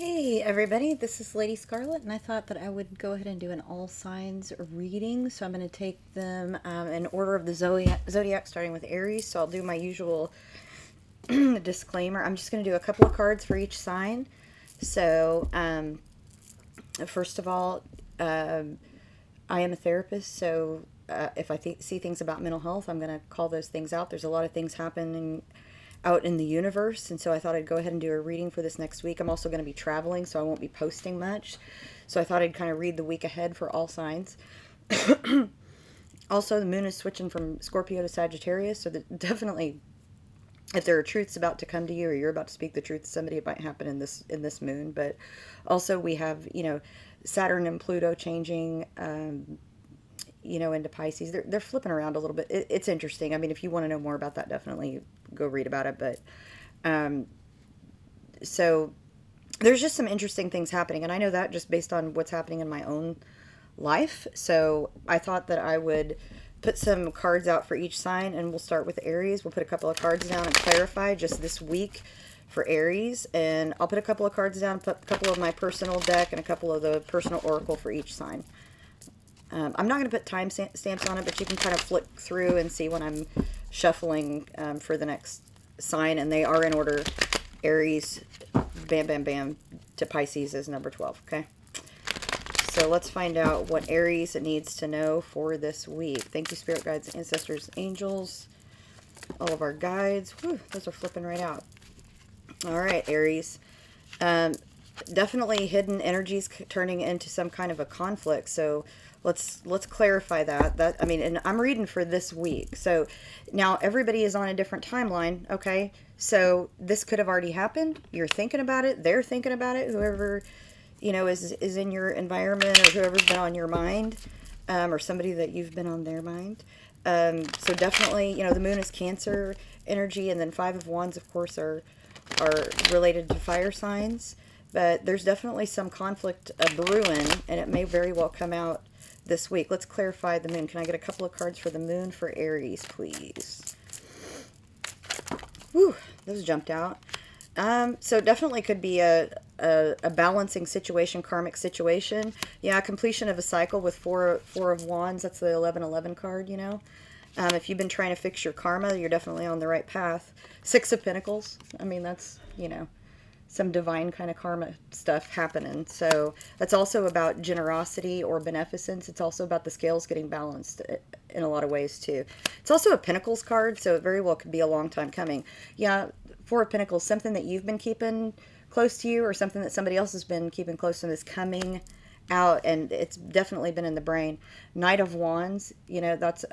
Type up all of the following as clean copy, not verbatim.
Hey everybody, this is Lady Scarlet, and I thought that I would go ahead and do an all signs reading. So I'm going to take them in order of the zodiac, starting with Aries. So I'll do my usual disclaimer. I'm just going to do a couple of cards for each sign. So first of all, I am a therapist, so if I see things about mental health, I'm going to call those things out. There's a lot of things happening out in the universe, and so I thought I'd go ahead and do a reading for this next week. I'm also going to be traveling, so I won't be posting much. So I thought I'd kind of read the week ahead for all signs. Also, the moon is switching from Scorpio to Sagittarius, so that definitely, if there are truths about to come to you, or you're about to speak the truth to somebody, it might happen in this moon. But also, we have Saturn and Pluto changing. Into Pisces. They're flipping around a little bit. It's interesting. I mean, if you want to know more about that, definitely go read about it. But so there's just some interesting things happening, and I know that just based on what's happening in my own life. So I thought that I would put some cards out for each sign, and we'll start with Aries. We'll put a couple of cards down and clarify just this week for Aries, and I'll put a couple of cards down, put a couple of my personal deck, and a couple of the personal oracle for each sign. I'm not going to put time stamps on it, but you can kind of flick through and see when I'm shuffling for the next sign, and they are in order. Aries, bam, bam, bam, to Pisces is number 12, okay? So let's find out what Aries needs to know for this week. Thank you, spirit guides, ancestors, angels, all of our guides. Whew, those are flipping right out. All right, Aries. Definitely hidden energies turning into some kind of a conflict. So let's clarify that. I mean, and I'm reading for this week. So now everybody is on a different timeline. Okay, so this could have already happened. You're thinking about it. They're thinking about it. Whoever is in your environment, or whoever's been on your mind, or somebody that you've been on their mind. So definitely, the moon is Cancer energy, and then Five of Wands, of course, are related to fire signs. But there's definitely some conflict brewing, and it may very well come out this week. Let's clarify the moon. Can I get a couple of cards for the moon for Aries, please? Whew, those jumped out. So definitely could be a balancing situation, karmic situation. Yeah, completion of a cycle with four of Wands. That's the 1111 card, If you've been trying to fix your karma, you're definitely on the right path. Six of Pentacles. I mean, that's, some divine kind of karma stuff happening. So that's also about generosity or beneficence. It's also about the scales getting balanced in a lot of ways too. It's also a Pentacles card, so it very well could be a long time coming. Yeah, Four of Pentacles, something that you've been keeping close to you, or something that somebody else has been keeping close to them, is coming out, and it's definitely been in the brain. Knight of Wands, that's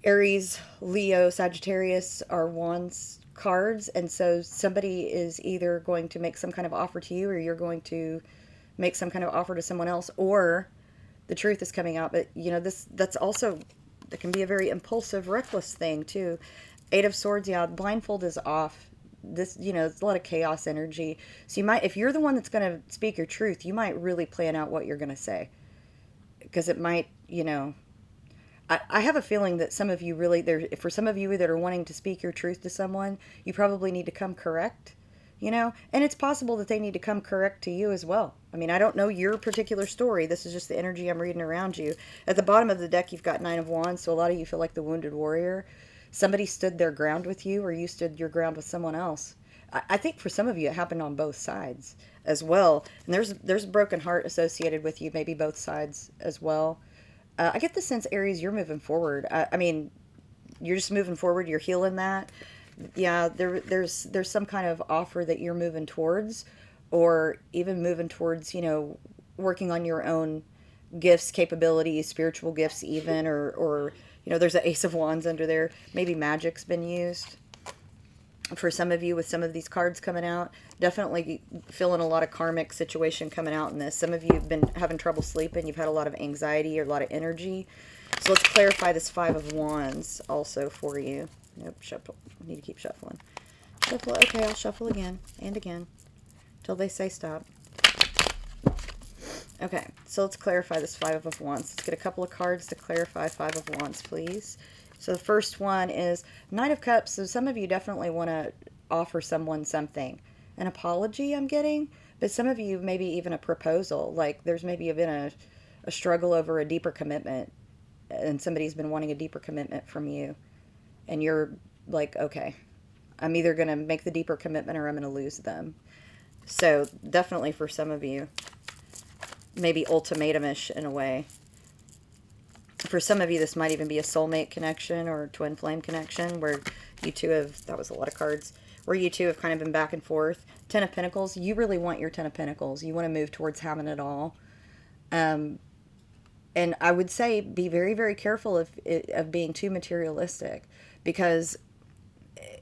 Aries, Leo, Sagittarius are Wands cards, and so somebody is either going to make some kind of offer to you, or you're going to make some kind of offer to someone else, or the truth is coming out. But that's also, that can be a very impulsive, reckless thing too. Eight of Swords, yeah, blindfold is off. This, it's a lot of chaos energy. So you might, if you're the one that's going to speak your truth, you might really plan out what you're going to say, because it might, I have a feeling that some of you really, for some of you that are wanting to speak your truth to someone, you probably need to come correct, and it's possible that they need to come correct to you as well. I mean, I don't know your particular story. This is just the energy I'm reading around you. At the bottom of the deck, you've got Nine of Wands, so a lot of you feel like the wounded warrior. Somebody stood their ground with you, or you stood your ground with someone else. I think for some of you, it happened on both sides as well. And there's a broken heart associated with you, maybe both sides as well. I get the sense, Aries, you're moving forward. I mean, you're just moving forward. You're healing that. Yeah, there's some kind of offer that you're moving towards, or even moving towards, working on your own gifts, capabilities, spiritual gifts even, or there's an Ace of Wands under there. Maybe magic's been used. For some of you, with some of these cards coming out, definitely feeling a lot of karmic situation coming out in this. Some of you have been having trouble sleeping. You've had a lot of anxiety or a lot of energy. So let's clarify this Five of Wands also for you. Nope, shuffle. I need to keep shuffling. Shuffle. Okay, I'll shuffle again and again till they say stop. Okay, so let's clarify this Five of Wands. Let's get a couple of cards to clarify Five of Wands, please. So the first one is Knight of Cups. So some of you definitely want to offer someone something. an apology I'm getting, but some of you maybe even a proposal. Like there's maybe been a struggle over a deeper commitment, and somebody's been wanting a deeper commitment from you, and you're like, okay, I'm either going to make the deeper commitment or I'm going to lose them. So definitely for some of you, maybe ultimatumish in a way. For some of you, this might even be a soulmate connection or twin flame connection where you two have, that was a lot of cards, where you two have kind of been back and forth. Ten of Pentacles, you really want your Ten of Pentacles. You want to move towards having it all. And I would say be very, very careful of being too materialistic, because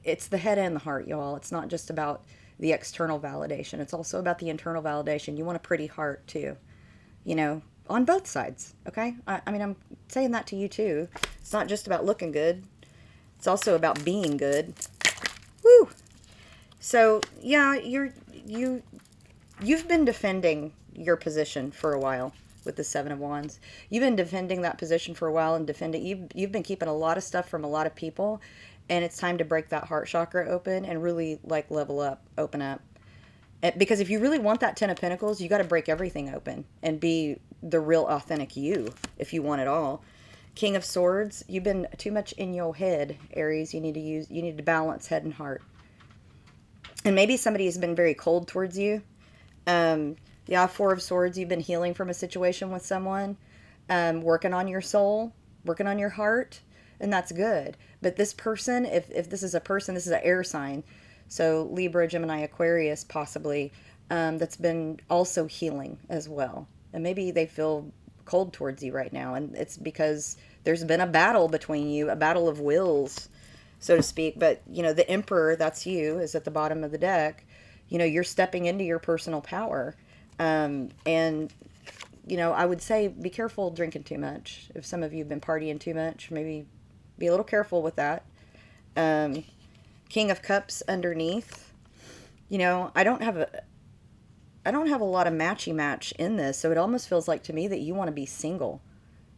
it's the head and the heart, y'all. It's not just about the external validation. It's also about the internal validation. You want a pretty heart too, you know, on both sides. Okay. I mean, I'm saying that to you too. It's not just about looking good. It's also about being good. Woo. So yeah, you've been defending your position for a while with the Seven of Wands. You've been defending that position for a while, and you've been keeping a lot of stuff from a lot of people, and it's time to break that heart chakra open and really like level up, open up. Because if you really want that Ten of Pentacles, you got to break everything open and be the real authentic you if you want it all. King of Swords, you've been too much in your head, Aries. You need to balance head and heart. And maybe somebody has been very cold towards you. Yeah, Four of Swords, you've been healing from a situation with someone, working on your soul, working on your heart, and that's good. But this person, if this is a person, this is an air sign, so Libra, Gemini, Aquarius, possibly, that's been also healing as well. And maybe they feel cold towards you right now, and it's because there's been a battle between you, a battle of wills, so to speak. But, you know, the Emperor, that's you, is at the bottom of the deck. You know, you're stepping into your personal power. And, you know, I would say be careful drinking too much. If some of you have been partying too much, maybe be a little careful with that. King of Cups underneath. You know, I don't have a lot of matchy-match in this, so it almost feels like to me that you want to be single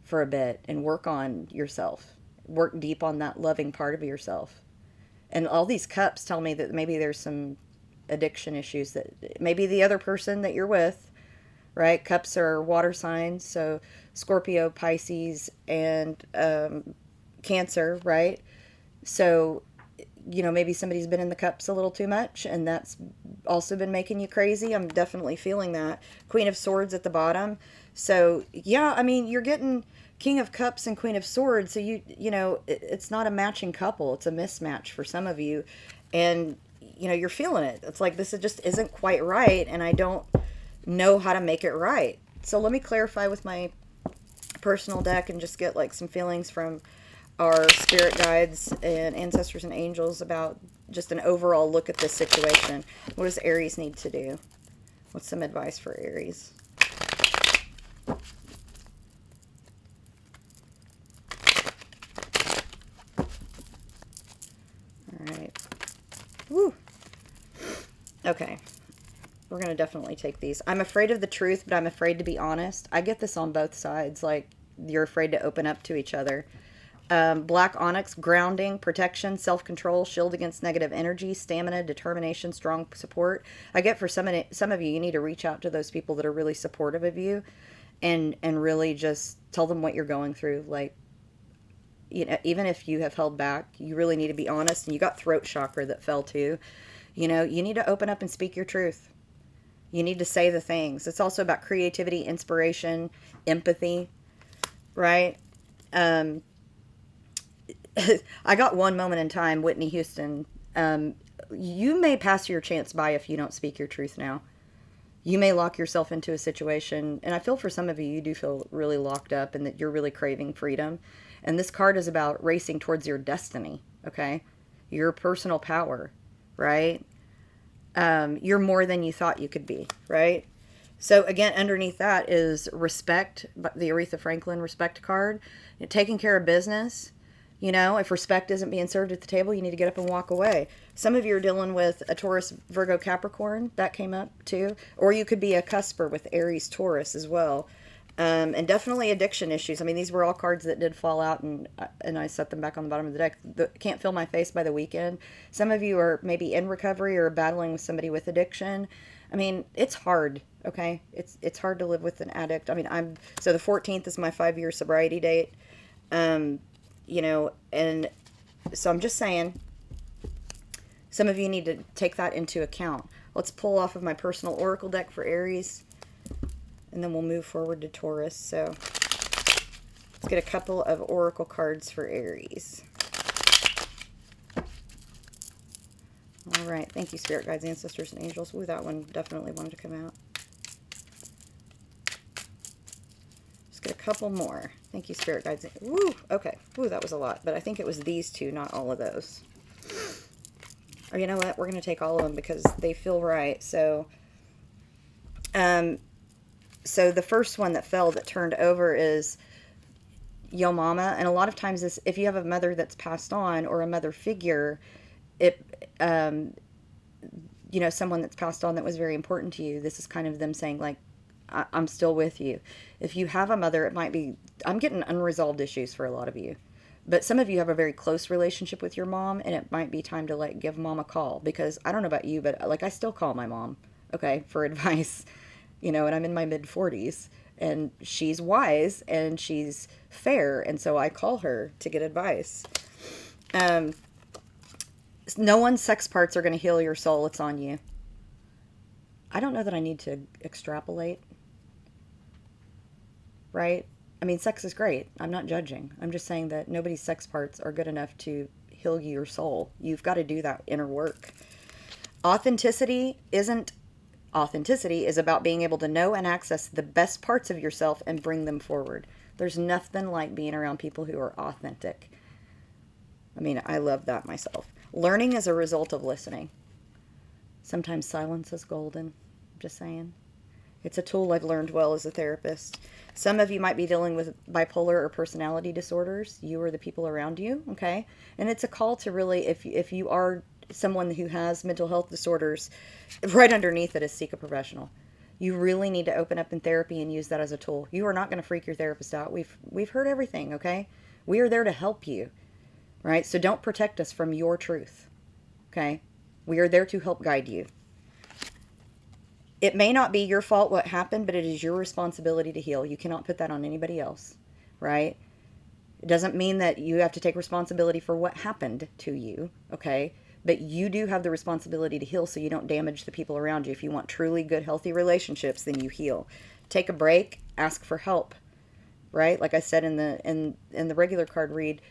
for a bit and work on yourself. Work deep on that loving part of yourself. And all these cups tell me that maybe there's some addiction issues, that maybe the other person that you're with, right? Cups are water signs, so Scorpio, Pisces, and Cancer, right? So, you know, maybe somebody's been in the cups a little too much, and that's also been making you crazy. I'm definitely feeling that. Queen of Swords at the bottom. So, yeah, I mean, you're getting King of Cups and Queen of Swords, so you know, it's not a matching couple. It's a mismatch for some of you. And you know, you're feeling it. It's like, this just isn't quite right, and I don't know how to make it right. So let me clarify with my personal deck and just get like some feelings from our spirit guides and ancestors and angels about just an overall look at this situation. What does Aries need to do? What's some advice for Aries? All right. Woo. Okay. We're going to definitely take these. I'm afraid of the truth, but I'm afraid to be honest. I get this on both sides. Like, you're afraid to open up to each other. Black onyx, grounding, protection, self-control, shield against negative energy, stamina, determination, strong support. I get for some of you, you need to reach out to those people that are really supportive of you and really just tell them what you're going through. Like, you know, even if you have held back, you really need to be honest. And you got throat chakra that fell too. You know, you need to open up and speak your truth. You need to say the things. It's also about creativity, inspiration, empathy, right? I got one moment in time, Whitney Houston. You may pass your chance by if you don't speak your truth now. You may lock yourself into a situation, and I feel for some of you, you do feel really locked up and that you're really craving freedom. And this card is about racing towards your destiny, okay? Your personal power, right? You're more than you thought you could be, right? So again, underneath that is respect, the Aretha Franklin respect card. You know, taking care of business. You know, if respect isn't being served at the table, you need to get up and walk away. Some of you are dealing with a Taurus, Virgo, Capricorn. That came up too. Or you could be a cusper with Aries, Taurus as well. And definitely addiction issues. I mean, these were all cards that did fall out, and I set them back on the bottom of the deck. Can't Feel My Face by the Weekend. Some of you are maybe in recovery or battling with somebody with addiction. I mean, it's hard. Okay, it's hard to live with an addict. I mean, so the 14th is my 5-year sobriety date. You know, and so I'm just saying, some of you need to take that into account. Let's pull off of my personal oracle deck for Aries, and then we'll move forward to Taurus. So let's get a couple of oracle cards for Aries. All right. Thank you, Spirit Guides, Ancestors, and Angels. Ooh, that one definitely wanted to come out. Let's get a couple more. Thank you, Spirit Guides. Woo, okay. Ooh, that was a lot. But I think it was these two, not all of those. Or you know what? We're going to take all of them because they feel right. So, so the first one that fell, that turned over, is Yo Mama. And a lot of times this, if you have a mother that's passed on or a mother figure, it, you know, someone that's passed on that was very important to you, this is kind of them saying, like, I'm still with you. If you have a mother, it might be, I'm getting unresolved issues for a lot of you. But some of you have a very close relationship with your mom, and it might be time to, like, give mom a call. Because I don't know about you, but, like, I still call my mom, okay, for advice. You know, and I'm in my mid-40s. And she's wise, and she's fair, and so I call her to get advice. No one's sex parts are going to heal your soul. It's on you. I don't know that I need to extrapolate. Right? I mean, sex is great. I'm not judging. I'm just saying that nobody's sex parts are good enough to heal your soul. You've got to do that inner work. Authenticity is about being able to know and access the best parts of yourself and bring them forward. There's nothing like being around people who are authentic. I mean, I love that myself. Learning is a result of listening. Sometimes silence is golden. Just saying. It's a tool I've learned well as a therapist. Some of you might be dealing with bipolar or personality disorders. You or the people around you, okay? And it's a call to really, if you are someone who has mental health disorders, right underneath it is seek a professional. You really need to open up in therapy and use that as a tool. You are not going to freak your therapist out. We've heard everything, okay? We are there to help you, right? So don't protect us from your truth, okay? We are there to help guide you. It may not be your fault what happened, but it is your responsibility to heal. You cannot put that on anybody else, right? It doesn't mean that you have to take responsibility for what happened to you, okay? But you do have the responsibility to heal so you don't damage the people around you. If you want truly good, healthy relationships, then you heal. Take a break, ask for help, right? Like I said in the regular card read,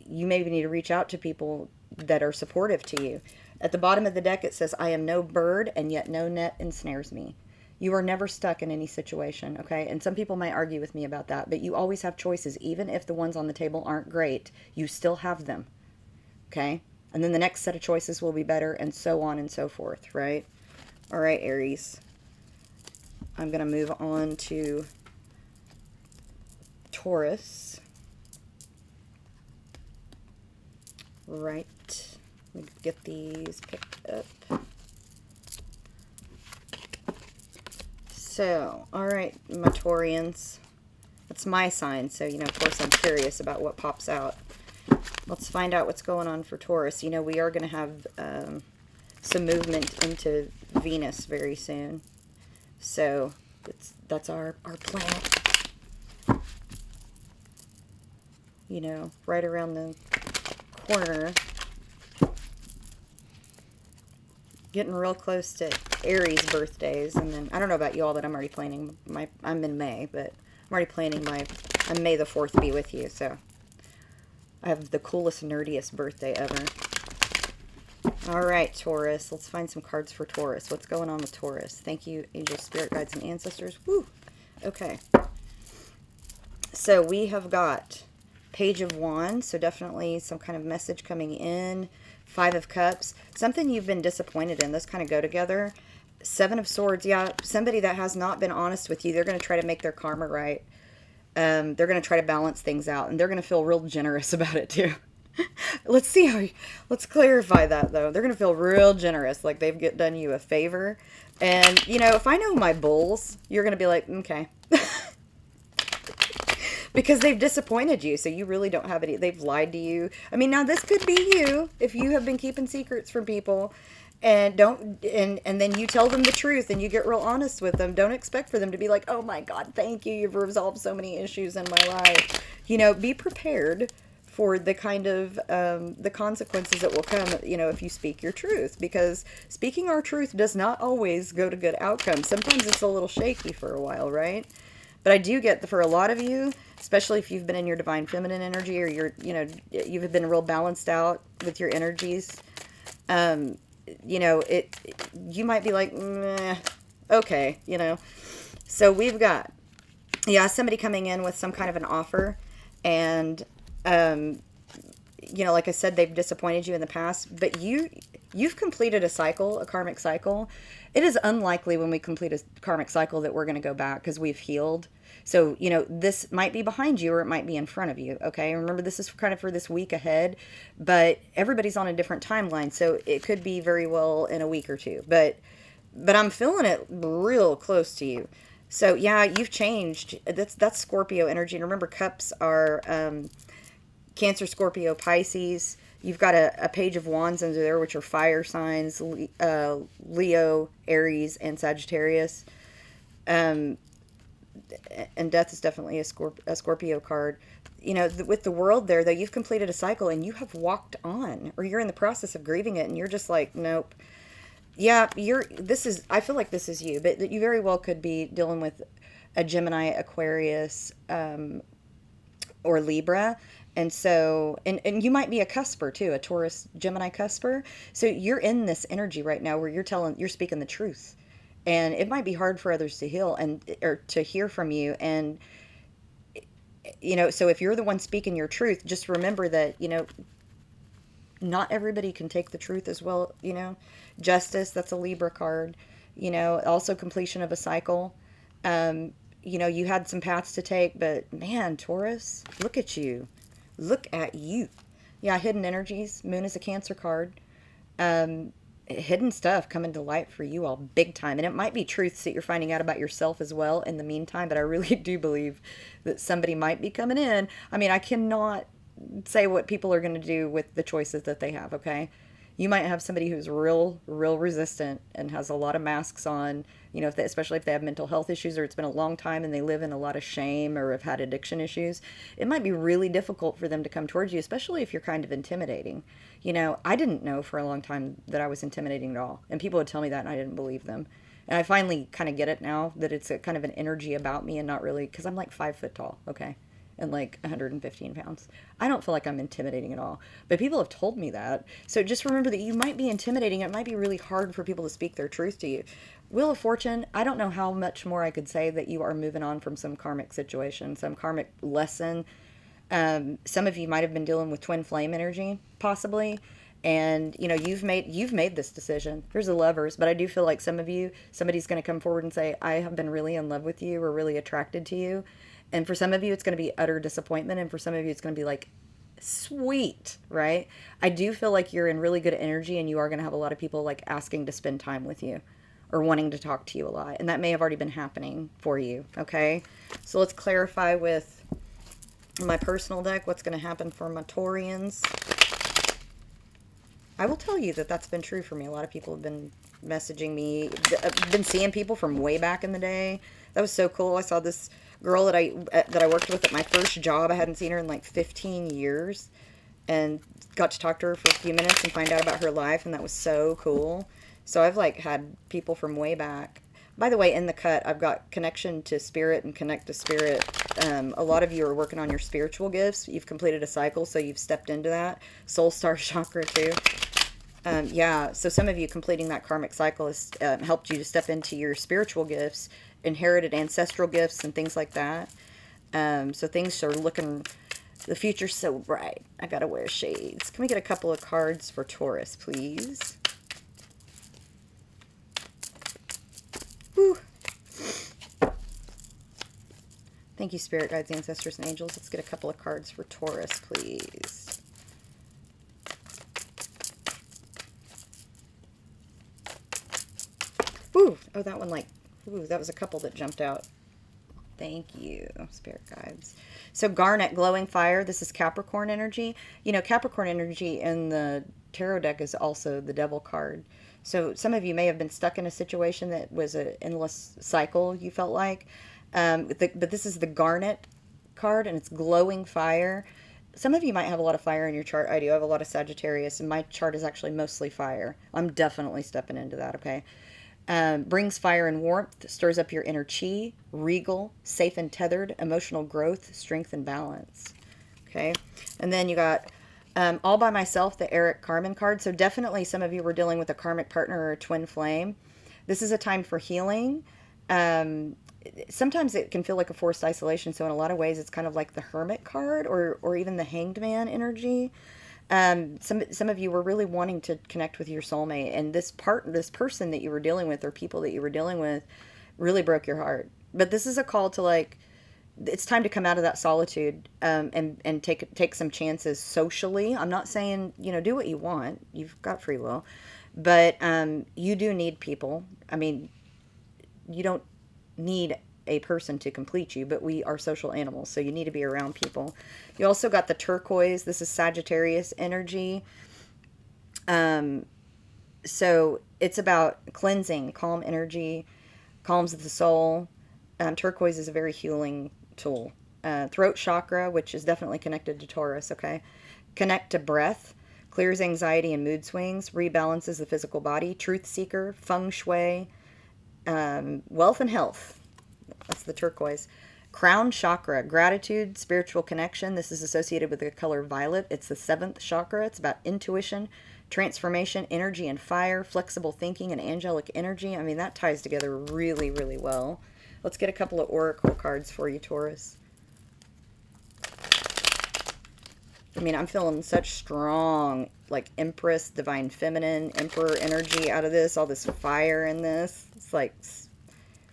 you maybe need to reach out to people that are supportive to you. At the bottom of the deck, it says, I am no bird, and yet no net ensnares me. You are never stuck in any situation, okay? And some people might argue with me about that, but you always have choices. Even if the ones on the table aren't great, you still have them, okay? And then the next set of choices will be better, and so on and so forth, right? All right, Aries. I'm going to move on to Taurus. Right. Let me get these picked up. So, all right, my Taurians. That's my sign, so, you know, of course I'm curious about what pops out. Let's find out what's going on for Taurus. You know, we are going to have some movement into Venus very soon. So, that's our planet. You know, right around the corner. Getting real close to Aries birthdays, and then I don't know about y'all, but I'm already planning I'm in May, but I'm already planning I'm May the 4th be with you, so I have the coolest, nerdiest birthday ever. All right, Taurus, let's find some cards for Taurus. What's going on with Taurus? Thank you, angels, spirit guides, and ancestors. Woo! Okay. So we have got Page of Wands, so definitely some kind of message coming in. 5 of Cups, something you've been disappointed in. Those kind of go together. 7 of Swords, yeah, somebody that has not been honest with you. They're going to try to make their karma right. They're going to try to balance things out, and they're going to feel real generous about it too. Let's clarify that though. They're going to feel real generous, like they've done you a favor. And, you know, if I know my bulls, you're going to be like, okay. because they've disappointed you. So you really don't have any, they've lied to you. I mean, now this could be you if you have been keeping secrets from people and and then you tell them the truth and you get real honest with them. Don't expect for them to be like, oh my God, thank you. You've resolved so many issues in my life. You know, be prepared for the kind of the consequences that will come, you know, if you speak your truth, because speaking our truth does not always go to good outcomes. Sometimes it's a little shaky for a while, right? But I do get that for a lot of you, especially if you've been in your divine feminine energy, or you're, you know, you've been real balanced out with your energies. You know, you might be like, meh, okay, you know. So we've got, yeah, somebody coming in with some kind of an offer, and you know, like I said, they've disappointed you in the past, but you've completed a cycle, a karmic cycle. It is unlikely when we complete a karmic cycle that we're going to go back because we've healed. So, you know, this might be behind you or it might be in front of you. Okay. Remember, this is kind of for this week ahead, but everybody's on a different timeline. So it could be very well in a week or two, but I'm feeling it real close to you. So yeah, you've changed. That's Scorpio energy. And remember, cups are, Cancer, Scorpio, Pisces. You've got a page of wands under there, which are fire signs, Leo, Aries, and Sagittarius. And death is definitely a Scorpio card. You know, with the world there, though, you've completed a cycle and you have walked on, or you're in the process of grieving it, and you're just like, nope. Yeah, I feel like this is you, but you very well could be dealing with a Gemini, Aquarius, or Libra. And so, and you might be a cusper too, a Taurus, Gemini cusper. So you're in this energy right now where you're speaking the truth. And it might be hard for others to heal or to hear from you. And, you know, so if you're the one speaking your truth, just remember that, you know, not everybody can take the truth as well, you know. Justice, that's a Libra card. You know, also completion of a cycle. You know, you had some paths to take, but man, Taurus, look at you. Look at you. Yeah, hidden energies. Moon is a Cancer card. Hidden stuff coming to light for you all big time. And it might be truths that you're finding out about yourself as well in the meantime, but I really do believe that somebody might be coming in. I mean, I cannot say what people are going to do with the choices that they have, okay? You might have somebody who's real resistant and has a lot of masks on, you know, especially if they have mental health issues or it's been a long time and they live in a lot of shame or have had addiction issues. It might be really difficult for them to come towards you, especially if you're kind of intimidating. You know, I didn't know for a long time that I was intimidating at all. And people would tell me that and I didn't believe them. And I finally kind of get it now that it's a kind of an energy about me and not really, because I'm like 5 foot tall, okay? And like 115 pounds. I don't feel like I'm intimidating at all. But people have told me that. So just remember that you might be intimidating. It might be really hard for people to speak their truth to you. Wheel of Fortune, I don't know how much more I could say that you are moving on from some karmic situation, some karmic lesson. Some of you might have been dealing with twin flame energy, possibly. And you know, you've made this decision. Here's the Lovers, but I do feel like somebody's going to come forward and say, I have been really in love with you or really attracted to you. And for some of you, it's going to be utter disappointment. And for some of you, it's going to be like, sweet, right? I do feel like you're in really good energy and you are going to have a lot of people like asking to spend time with you or wanting to talk to you a lot. And that may have already been happening for you, okay? So let's clarify with my personal deck what's going to happen for my Taurians. I will tell you that that's been true for me. A lot of people have been messaging me. I've been seeing people from way back in the day. That was so cool. I saw this girl that I worked with at my first job. I hadn't seen her in like 15 years and got to talk to her for a few minutes and find out about her life, and that was so cool. So I've like had people from way back. By the way, in the cut, I've got connection to spirit and connect to spirit. A lot of you are working on your spiritual gifts. You've completed a cycle, so you've stepped into that. Soul star chakra too. Yeah, so some of you completing that karmic cycle has helped you to step into your spiritual gifts, inherited ancestral gifts, and things like that. So things are looking, the future's so bright. I gotta wear shades. Can we get a couple of cards for Taurus, please? Whew. Thank you, Spirit Guides, Ancestors, and Angels. Let's get a couple of cards for Taurus, please. Ooh, oh, that one like, ooh, that was a couple that jumped out. Thank you, spirit guides. So garnet, glowing fire. This is Capricorn energy. You know, Capricorn energy in the tarot deck is also the devil card. So some of you may have been stuck in a situation that was an endless cycle, you felt like. But this is the garnet card, and it's glowing fire. Some of you might have a lot of fire in your chart. I do. I have a lot of Sagittarius, and my chart is actually mostly fire. I'm definitely stepping into that, okay? Brings fire and warmth, stirs up your inner chi, regal, safe and tethered, emotional growth, strength and balance. Okay. And then you got all by myself, the Eric Carmen card. So definitely some of you were dealing with a karmic partner or a twin flame. This is a time for healing. Sometimes it can feel like a forced isolation. So in a lot of ways, it's kind of like the hermit card or even the hanged man energy. Some of you were really wanting to connect with your soulmate, and this person that you were dealing with, or people that you were dealing with, really broke your heart. But this is a call to, like, it's time to come out of that solitude, and take some chances socially. I'm not saying, do what you want. You've got free will, but you do need people. I mean, you don't need a person to complete you, but we are social animals, so you need to be around people. You also got the turquoise. This is Sagittarius energy. So it's about cleansing, calm energy, calms the soul. Turquoise is a very healing tool. Throat chakra, which is definitely connected to Taurus, okay? Connect to breath, clears anxiety and mood swings, rebalances the physical body. Truth seeker, feng shui, wealth and health. That's the turquoise. Crown chakra, gratitude, spiritual connection. This is associated with the color violet. It's the 7th chakra. It's about intuition, transformation, energy and fire, flexible thinking, and angelic energy. I mean, that ties together really, really well. Let's get a couple of oracle cards for you, Taurus. I mean, I'm feeling such strong, like, Empress, Divine Feminine, Emperor energy out of this. All this fire in this. It's like,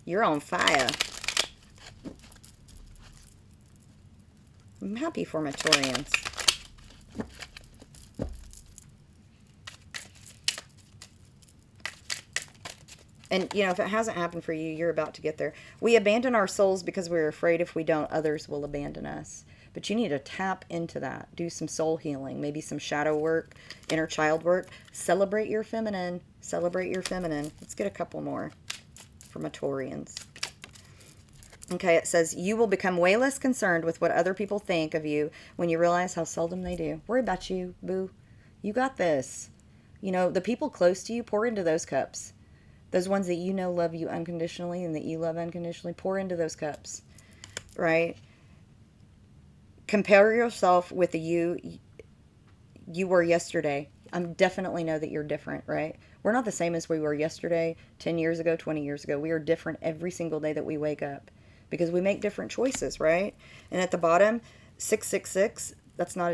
you're on fire. I'm happy for my Taurians. And, if it hasn't happened for you, you're about to get there. We abandon our souls because we're afraid if we don't, others will abandon us. But you need to tap into that. Do some soul healing, maybe some shadow work, inner child work. Celebrate your feminine. Celebrate your feminine. Let's get a couple more for my Taurians. Okay, it says, you will become way less concerned with what other people think of you when you realize how seldom they do. Worry about you, boo. You got this. The people close to you, pour into those cups. Those ones that love you unconditionally and that you love unconditionally, pour into those cups, right? Compare yourself with the you were yesterday. I definitely know that you're different, right? We're not the same as we were yesterday, 10 years ago, 20 years ago. We are different every single day that we wake up because we make different choices, right? And at the bottom, 666, that's not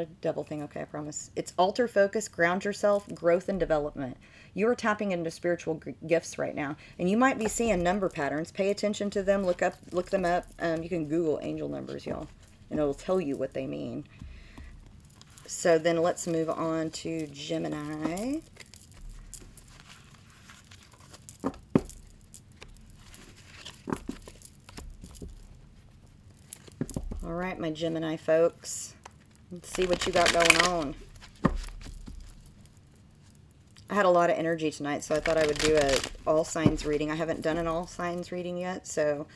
a devil thing, okay, I promise. It's alter focus, ground yourself, growth and development. You are tapping into spiritual gifts right now, and you might be seeing number patterns. Pay attention to them, look them up. You can Google angel numbers, y'all, and it'll tell you what they mean. So then let's move on to Gemini. All right, my Gemini folks. Let's see what you got going on. I had a lot of energy tonight, so I thought I would do a all signs reading. I haven't done an all signs reading yet, so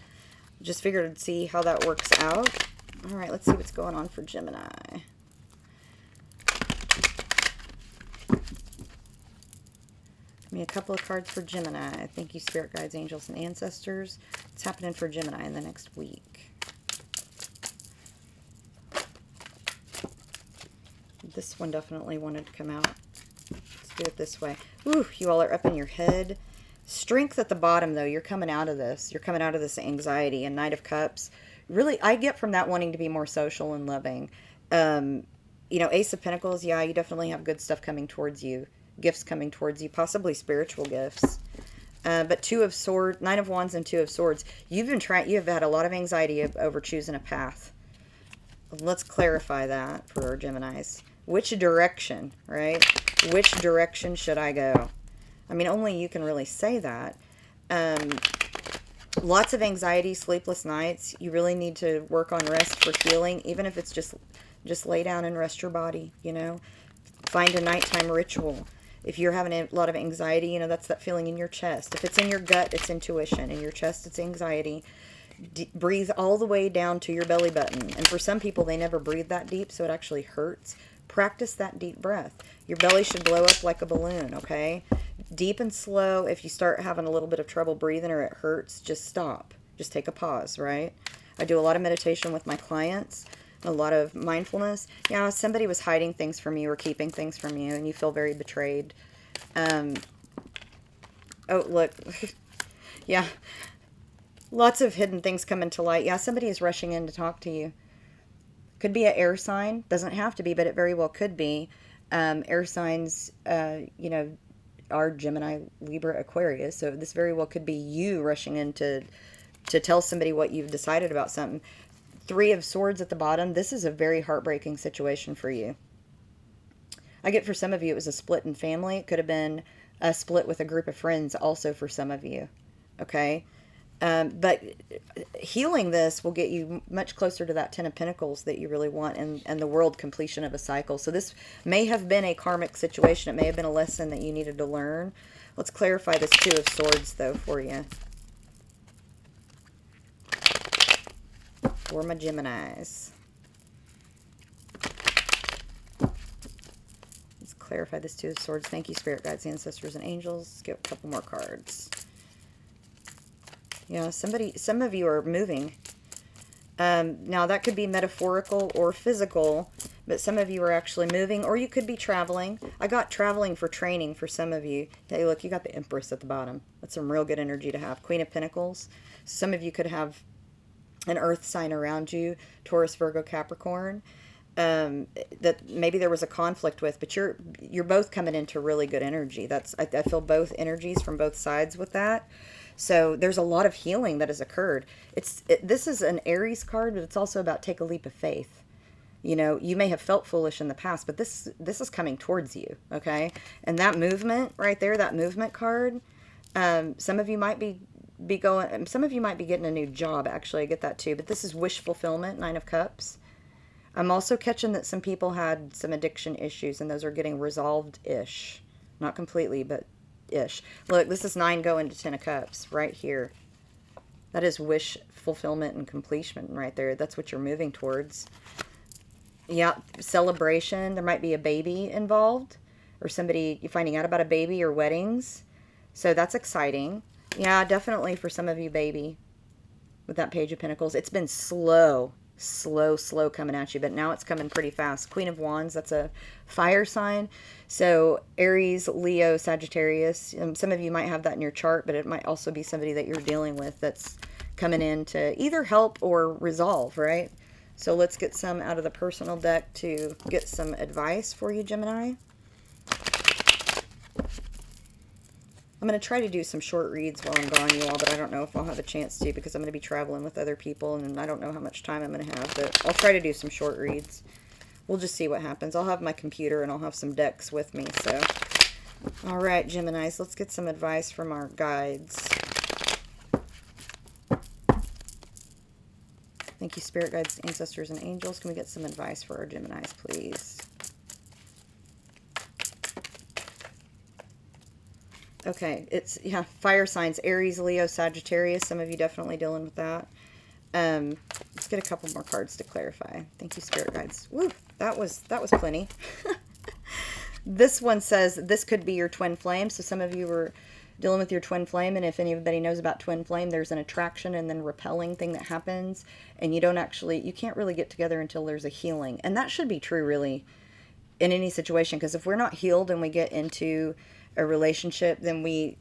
just figured I'd see how that works out. All right, let's see what's going on for Gemini. Give me a couple of cards for Gemini. Thank you, spirit guides, angels, and ancestors. What's happening for Gemini in the next week? This one definitely wanted to come out. Let's do it this way. Ooh, you all are up in your head. Strength at the bottom, though. You're coming out of this. You're coming out of this anxiety. And Knight of Cups. Really, I get from that wanting to be more social and loving. Ace of Pentacles, yeah, you definitely have good stuff coming towards you. Gifts coming towards you, possibly spiritual gifts. But Two of Swords, Nine of Wands and Two of Swords. You have had a lot of anxiety over choosing a path. Let's clarify that for our Geminis. Which direction, right? Which direction should I go? I mean, only you can really say that. Lots of anxiety, sleepless nights. You really need to work on rest for healing, even if it's just lay down and rest your body, you know. Find a nighttime ritual. If you're having a lot of anxiety, you know, that's that feeling in your chest. If it's in your gut, it's intuition. In your chest, it's anxiety. Breathe all the way down to your belly button. And for some people, they never breathe that deep, so it actually hurts. Practice that deep breath. Your belly should blow up like a balloon, okay? Deep and slow. If you start having a little bit of trouble breathing or it hurts, just stop. Just take a pause, right? I do a lot of meditation with my clients, a lot of mindfulness. Yeah, somebody was hiding things from you or keeping things from you, and you feel very betrayed. Oh, look. Yeah, lots of hidden things come into light. Yeah, somebody is rushing in to talk to you. Could be an air sign. Doesn't have to be, but it very well could be. Air signs, you know, are Gemini, Libra, Aquarius. So this very well could be you rushing in to tell somebody what you've decided about something. Three of Swords at the bottom. This is a very heartbreaking situation for you. I get for some of you it was a split in family. It could have been a split with a group of friends also for some of you. Okay? But healing this will get you much closer to that Ten of Pentacles that you really want, and the world completion of a cycle. So this may have been a karmic situation. It may have been a lesson that you needed to learn. Let's clarify this Two of Swords, though, for you. For my Geminis. Let's clarify this Two of Swords. Thank you, Spirit Guides, Ancestors, and Angels. Let's get a couple more cards. Yeah, some of you are moving. Now, that could be metaphorical or physical, but some of you are actually moving, or you could be traveling. I got traveling for training for some of you. Hey, look, you got the Empress at the bottom. That's some real good energy to have. Queen of Pentacles. Some of you could have an earth sign around you, Taurus, Virgo, Capricorn, that maybe there was a conflict with, but you're both coming into really good energy. I feel both energies from both sides with that. So there's a lot of healing that has occurred. This is an Aries card, but it's also about take a leap of faith. You know, you may have felt foolish in the past, but this is coming towards you, okay? And that movement right there, that movement card, some of you might be going, some of you might be getting a new job, actually. I get that too. But this is wish fulfillment, Nine of Cups. I'm also catching that some people had some addiction issues, and those are getting resolved-ish. Not completely, but ish. Look, this is 9 going to 10 of Cups right here. That is wish fulfillment and completion right there. That's what you're moving towards. Yeah, celebration. There might be a baby involved, or somebody you're finding out about a baby or weddings. So that's exciting. Yeah, definitely for some of you, baby, with that Page of Pentacles. It's been slow coming at you, but now it's coming pretty fast. Queen of Wands, that's a fire sign. So Aries, Leo, Sagittarius. Some of you might have that in your chart, but it might also be somebody that you're dealing with that's coming in to either help or resolve, right? So let's get some out of the personal deck to get some advice for you, Gemini. I'm going to try to do some short reads while I'm gone, you all, but I don't know if I'll have a chance to because I'm going to be traveling with other people, and I don't know how much time I'm going to have, but I'll try to do some short reads. We'll just see what happens. I'll have my computer, and I'll have some decks with me, so. All right, Geminis, let's get some advice from our guides. Thank you, Spirit Guides, Ancestors, and Angels. Can we get some advice for our Geminis, please? Okay, it's, yeah, fire signs, Aries, Leo, Sagittarius. Some of you definitely dealing with that. Let's get a couple more cards to clarify. Thank you, Spirit Guides. Woo, that was plenty. This one says this could be your twin flame. So some of you were dealing with your twin flame, and if anybody knows about twin flame, there's an attraction and then repelling thing that happens, and you can't really get together until there's a healing. And that should be true, really, in any situation, because if we're not healed and we get into a relationship, then we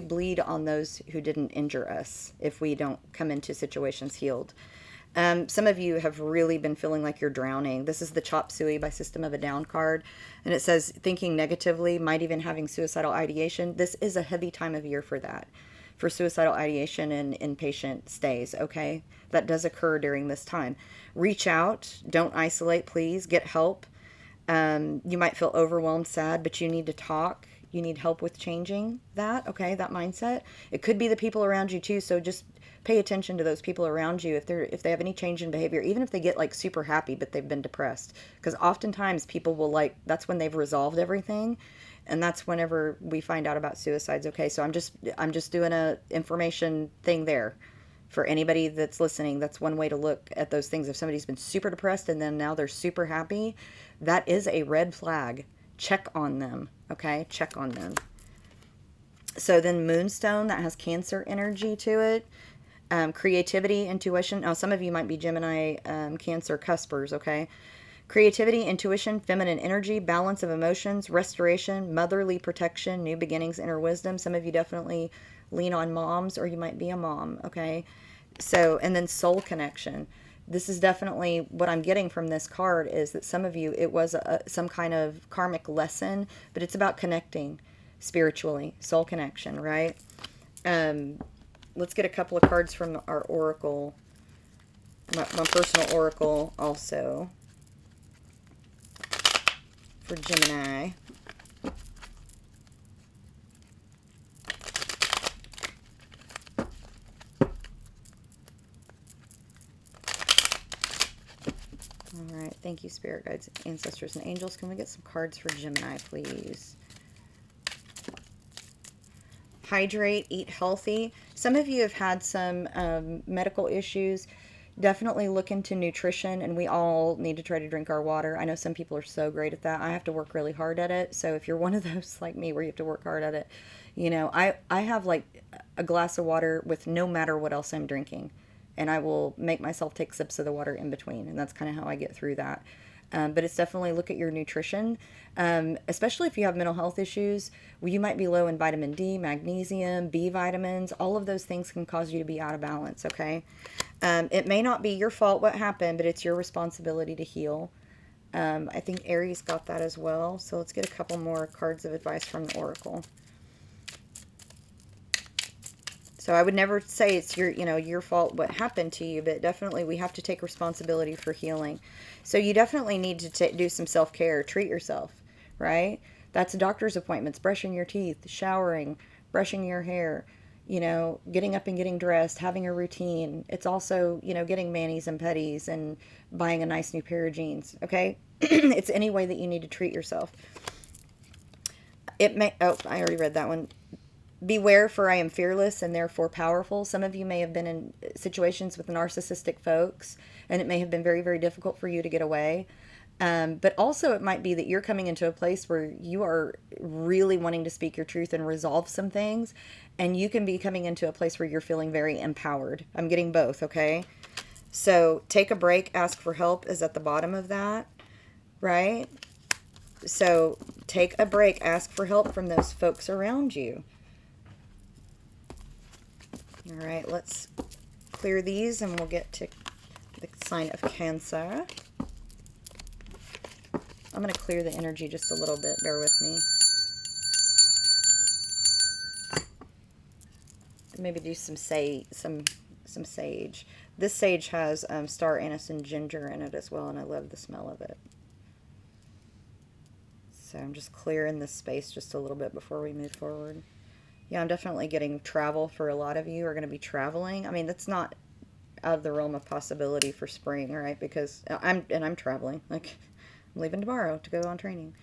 bleed on those who didn't injure us if we don't come into situations healed. Some of you have really been feeling like you're drowning. This is the Chop Suey by System of a Down card, and it says thinking negatively, might even having suicidal ideation. This is a heavy time of year for that, for suicidal ideation and inpatient stays, okay? That does occur during this time. Reach out. Don't isolate, please. Get help. You might feel overwhelmed, sad, but you need to talk. you need help with changing that, okay, that mindset. It could be the people around you too, so just pay attention to those people around you if they have any change in behavior, even if they get like super happy but they've been depressed, because oftentimes people will like, that's when they've resolved everything, and that's whenever we find out about suicides. Okay, so I'm just doing a information thing there for anybody that's listening. That's one way to look at those things. If somebody's been super depressed and then now they're super happy, that is a red flag. Check on them, okay? Check on them. So then Moonstone, that has Cancer energy to it. Creativity, intuition. Now, some of you might be Gemini, Cancer cuspers, okay? Creativity, intuition, feminine energy, balance of emotions, restoration, motherly protection, new beginnings, inner wisdom. Some of you definitely lean on moms, or you might be a mom, okay? So, and then soul connection. This is definitely what I'm getting from this card, is that some of you, it was some kind of karmic lesson, but it's about connecting spiritually, soul connection, right? Let's get a couple of cards from our oracle, my personal oracle also, for Gemini. All right, thank you, spirit guides, ancestors, and angels. Can we get some cards for Gemini, please? Hydrate, eat healthy. Some of you have had some medical issues. Definitely look into nutrition, and we all need to try to drink our water. I know some people are so great at that. I have to work really hard at it. So if you're one of those like me where you have to work hard at it, you know, I have like a glass of water with no matter what else I'm drinking, and I will make myself take sips of the water in between, and that's kind of how I get through that. But it's definitely look at your nutrition, especially if you have mental health issues. Well, you might be low in vitamin D, magnesium, B vitamins. All of those things can cause you to be out of balance, okay? It may not be your fault what happened, but it's your responsibility to heal. I think Aries got that as well. So let's get a couple more cards of advice from the oracle. So I would never say it's your fault what happened to you, but definitely we have to take responsibility for healing. So you definitely need to do some self-care, treat yourself, right? That's doctor's appointments, brushing your teeth, showering, brushing your hair, getting up and getting dressed, having a routine. It's also, getting manis and petties and buying a nice new pair of jeans, okay? It's any way that you need to treat yourself. I already read that one. Beware, for I am fearless and therefore powerful. Some of you may have been in situations with narcissistic folks, and it may have been very, very difficult for you to get away. But also it might be that you're coming into a place where you are really wanting to speak your truth and resolve some things, and you can be coming into a place where you're feeling very empowered. I'm getting both, okay? So take a break, ask for help is at the bottom of that, right? So take a break, ask for help from those folks around you. All right, let's clear these and we'll get to the sign of Cancer. I'm going to clear the energy just a little bit. Bear with me. Maybe do some sage. This sage has star anise and ginger in it as well, and I love the smell of it. So I'm just clearing this space just a little bit before we move forward. Yeah, I'm definitely getting travel. For a lot of you are going to be traveling. I mean, that's not out of the realm of possibility for spring, right? Because I'm traveling. Like, I'm leaving tomorrow to go on training.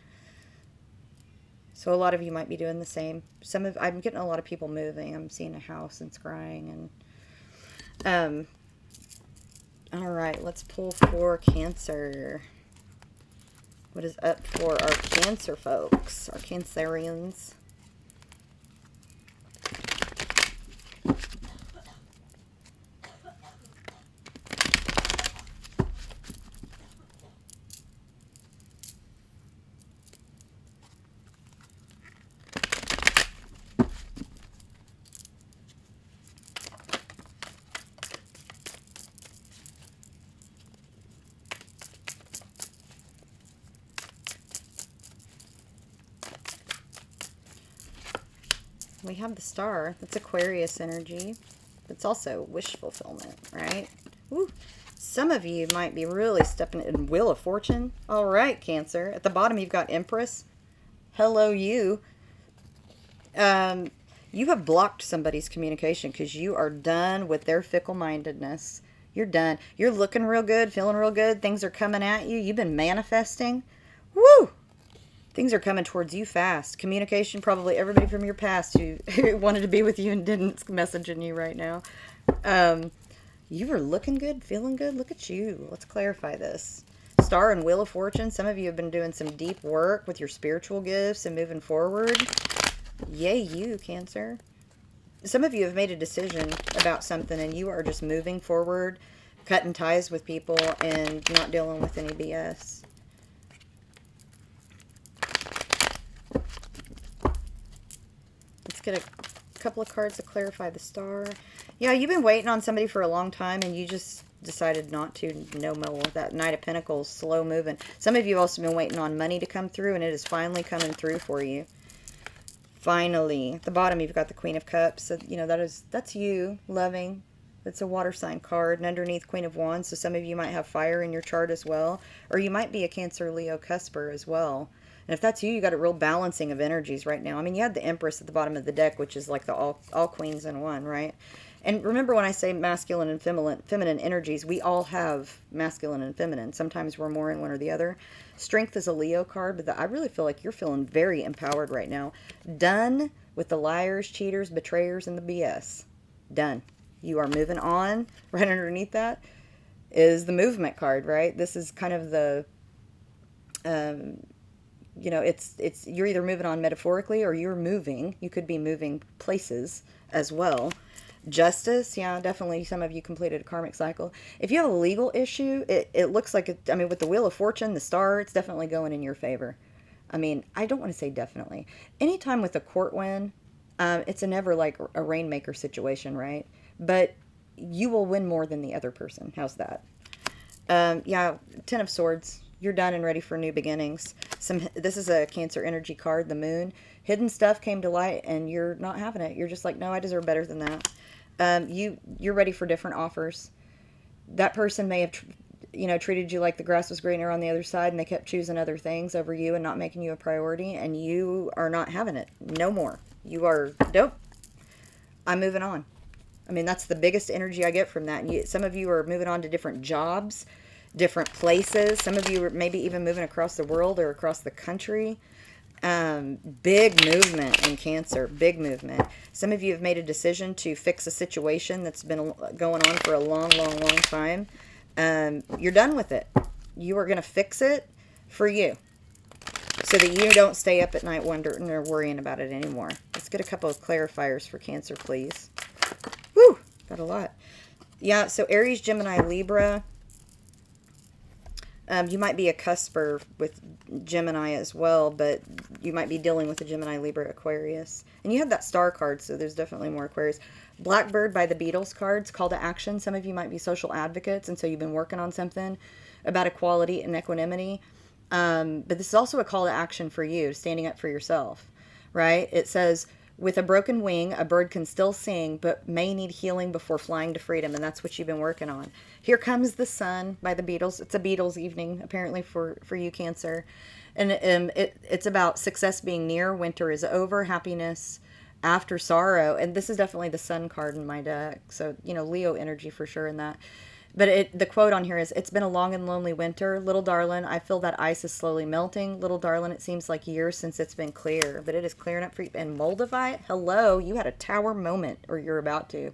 So a lot of you might be doing the same. I'm getting a lot of people moving. I'm seeing a house and scrying. And all right, let's pull for Cancer. What is up for our Cancer folks, our Cancerians? We have the Star. That's Aquarius energy. That's also wish fulfillment, right? Woo. Some of you might be really stepping in Wheel of Fortune. All right, Cancer. At the bottom, you've got Empress. Hello, you. Um, you have blocked somebody's communication because you are done with their fickle-mindedness. You're done. You're looking real good, feeling real good. Things are coming at you. You've been manifesting. Woo! Things are coming towards you fast. Communication, probably everybody from your past who wanted to be with you and didn't messaging you right now. Um, you were looking good, feeling good. Look at you. Let's clarify this. Star and Wheel of Fortune. Some of you have been doing some deep work with your spiritual gifts and moving forward. Yay, you, Cancer. Some of you have made a decision about something and you are just moving forward, cutting ties with people and not dealing with any BS. Let's get a couple of cards to clarify the Star. Yeah, you've been waiting on somebody for a long time and you just decided not to. No more. That Knight of Pentacles, slow moving. Some of you have also been waiting on money to come through and it is finally coming through for you. Finally. At the bottom you've got the Queen of Cups. So, you know, that's you, loving. It's a water sign card. And underneath Queen of Wands. So some of you might have fire in your chart as well. Or you might be a Cancer, Leo, Cusper as well. And if that's you, you got a real balancing of energies right now. I mean, you had the Empress at the bottom of the deck, which is like the all queens in one, right? And remember when I say masculine and feminine energies, we all have masculine and feminine. Sometimes we're more in one or the other. Strength is a Leo card, but I really feel like you're feeling very empowered right now. Done with the liars, cheaters, betrayers, and the BS. Done. You are moving on. Right underneath that is the movement card, right? This is kind of the... you know, it's you're either moving on metaphorically or you're moving. You could be moving places as well. Justice, yeah, definitely some of you completed a karmic cycle. If you have a legal issue, it looks like, I mean, with the Wheel of Fortune, the Star, it's definitely going in your favor. I mean, I don't want to say definitely. Anytime with a court win, it's a never like a rainmaker situation, right? But you will win more than the other person. How's that? Yeah, Ten of Swords. You're done and ready for new beginnings. This is a Cancer energy card, the Moon. Hidden stuff came to light and you're not having it. You're just like, no, I deserve better than that. You're ready for different offers. That person may have, you know, treated you like the grass was greener on the other side and they kept choosing other things over you and not making you a priority and you are not having it. No more. You are, nope, I'm moving on. I mean, that's the biggest energy I get from that. And some of you are moving on to different jobs, different places. Some of you are maybe even moving across the world or across the country. Big movement in Cancer. Big movement. Some of you have made a decision to fix a situation that's been going on for a long, long, long time. You're done with it. You are going to fix it for you so that you don't stay up at night wondering or worrying about it anymore. Let's get a couple of clarifiers for Cancer, please. Woo! Got a lot. Yeah, so Aries, Gemini, Libra. You might be a cusper with Gemini as well, but you might be dealing with a Gemini, Libra, Aquarius. And you have that Star card, so there's definitely more Aquarius. Blackbird by the Beatles cards, call to action. Some of you might be social advocates, and so you've been working on something about equality and equanimity. But this is also a call to action for you, standing up for yourself, right? It says, with a broken wing, a bird can still sing, but may need healing before flying to freedom. And that's what you've been working on. Here Comes the Sun by the Beatles. It's a Beatles evening, apparently, for you, Cancer. And it's about success being near, winter is over, happiness after sorrow. And this is definitely the Sun card in my deck. So, you know, Leo energy for sure in that. But the quote on here is, it's been a long and lonely winter. Little darling, I feel that ice is slowly melting. Little darling, it seems like years since it's been clear. But it is clearing up for you. And Moldavite, hello, you had a tower moment, or you're about to.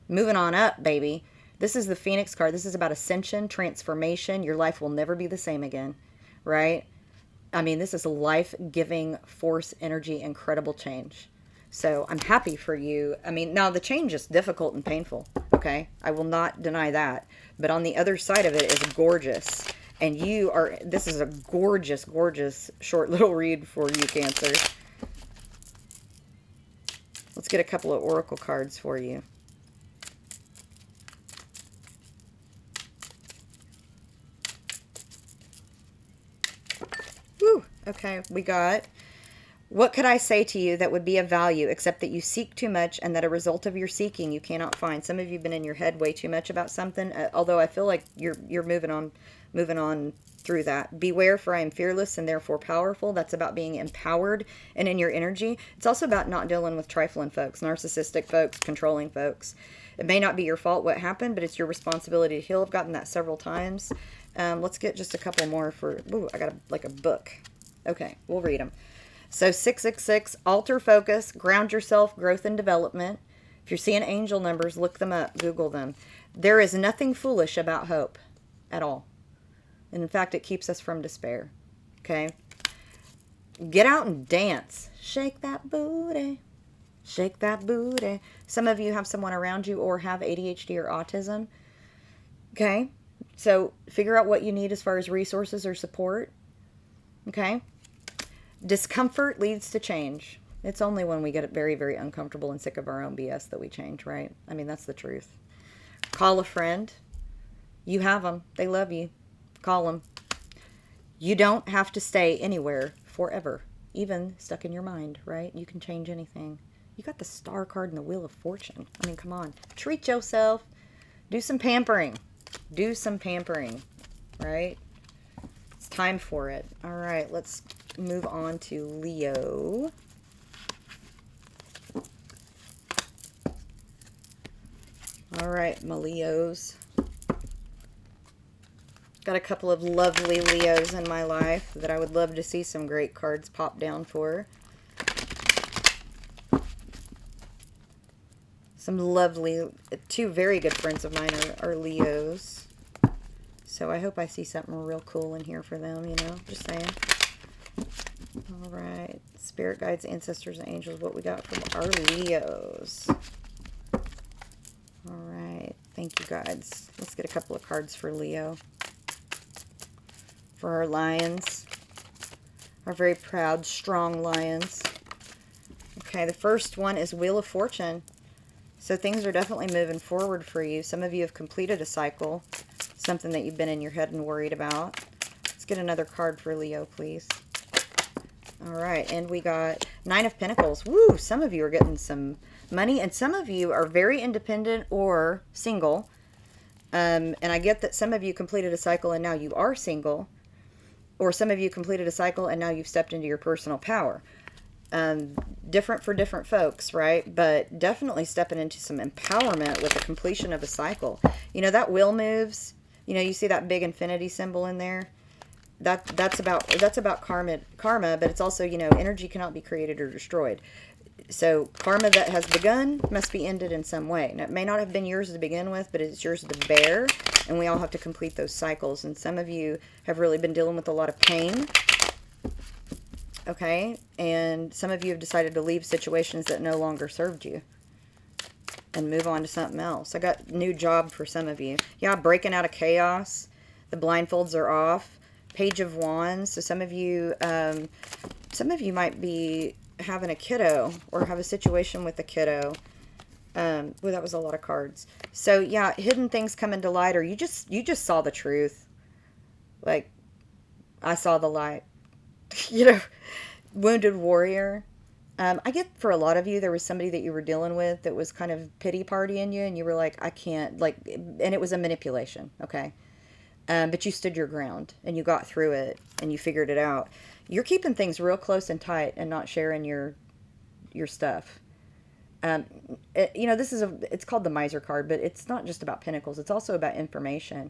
Moving on up, baby. This is the Phoenix card. This is about ascension, transformation. Your life will never be the same again, right? I mean, this is life-giving force, energy, incredible change. So I'm happy for you. I mean, now the change is difficult and painful, okay? I will not deny that. But on the other side of it is gorgeous. And you are, this is a gorgeous, gorgeous short little read for you, Cancer. Let's get a couple of oracle cards for you. Woo! Okay, we got... What could I say to you that would be of value, except that you seek too much and that a result of your seeking you cannot find? Some of you have been in your head way too much about something, although I feel like you're moving on moving on through that. Beware, for I am fearless and therefore powerful. That's about being empowered and in your energy. It's also about not dealing with trifling folks, narcissistic folks, controlling folks. It may not be your fault what happened, but it's your responsibility to heal. I've gotten that several times. Let's get just a couple more for... Ooh, I got like a book. Okay, we'll read them. So 666, alter focus, ground yourself, growth and development. If you're seeing angel numbers, look them up, Google them. There is nothing foolish about hope at all. And in fact, it keeps us from despair. Okay? Get out and dance. Shake that booty. Shake that booty. Some of you have someone around you or have ADHD or autism. Okay? So figure out what you need as far as resources or support. Okay? Discomfort leads to change. It's only when we get very, very uncomfortable and sick of our own BS that we change, right? I mean, that's the truth. Call a friend. You have them. They love you. Call them. You don't have to stay anywhere forever, even stuck in your mind, right? You can change anything. You got the Star card and the Wheel of Fortune. I mean, come on. Treat yourself. Do some pampering. Do some pampering, right? It's time for it. All right, let's move on to Leo. All right, my Leos. Got a couple of lovely Leos in my life that I would love to see some great cards pop down for. Some lovely, two very good friends of mine are Leos. So I hope I see something real cool in here for them, you know, just saying. All right, spirit guides, ancestors, and angels, what we got from our Leos. All right, thank you, guides. Let's get a couple of cards for Leo. For our lions, our very proud, strong lions. Okay, the first one is Wheel of Fortune. So things are definitely moving forward for you. Some of you have completed a cycle, something that you've been in your head and worried about. Let's get another card for Leo, please. All right, and we got Nine of Pentacles. Woo, some of you are getting some money, and some of you are very independent or single. And I get that some of you completed a cycle and now you are single. Or some of you completed a cycle and now you've stepped into your personal power. Different for different folks, right? But definitely stepping into some empowerment with the completion of a cycle. You know, that wheel moves. You know, you see that big infinity symbol in there? That's about karma, but it's also, you know, energy cannot be created or destroyed. So karma that has begun must be ended in some way. Now, it may not have been yours to begin with, but it's yours to bear, and we all have to complete those cycles. And some of you have really been dealing with a lot of pain, okay? And some of you have decided to leave situations that no longer served you and move on to something else. I got a new job for some of you. Yeah, breaking out of chaos. The blindfolds are off. Page of Wands. So some of you might be having a kiddo or have a situation with a kiddo. Well, that was a lot of cards. So yeah, hidden things come into light, or you just saw the truth. Like, I saw the light. You know, wounded warrior. I get for a lot of you, there was somebody that you were dealing with that was kind of pity partying you, and you were like, I can't, like, and it was a manipulation, okay? But you stood your ground, and you got through it, and you figured it out. You're keeping things real close and tight and not sharing your stuff. You know, it's called the Miser card, but it's not just about pentacles. It's also about information.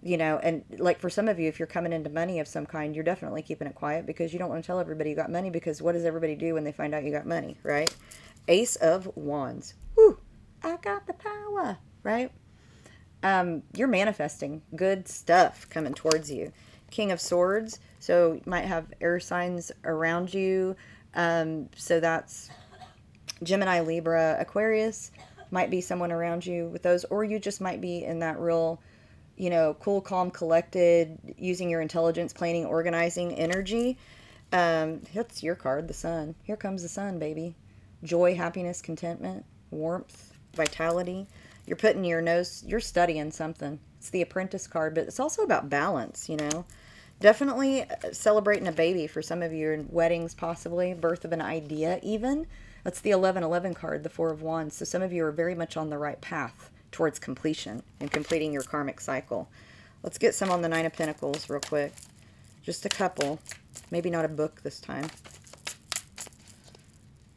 You know, and like for some of you, if you're coming into money of some kind, you're definitely keeping it quiet because you don't want to tell everybody you got money, because what does everybody do when they find out you got money, right? Ace of Wands. Woo! I got the power, right? You're manifesting good stuff coming towards you. King of Swords. So you might have air signs around you. So that's Gemini, Libra, Aquarius. Might be someone around you with those. Or you just might be in that real, you know, cool, calm, collected, using your intelligence, planning, organizing energy. That's your card, the Sun. Here comes the Sun, baby. Joy, happiness, contentment, warmth, vitality. You're putting your nose, you're studying something. It's the Apprentice card, but it's also about balance, you know. Definitely celebrating a baby for some of you, in weddings possibly, birth of an idea even. That's the 1111 card, the Four of Wands. So some of you are very much on the right path towards completion and completing your karmic cycle. Let's get some on the Nine of Pentacles real quick. Just a couple. Maybe not a book this time.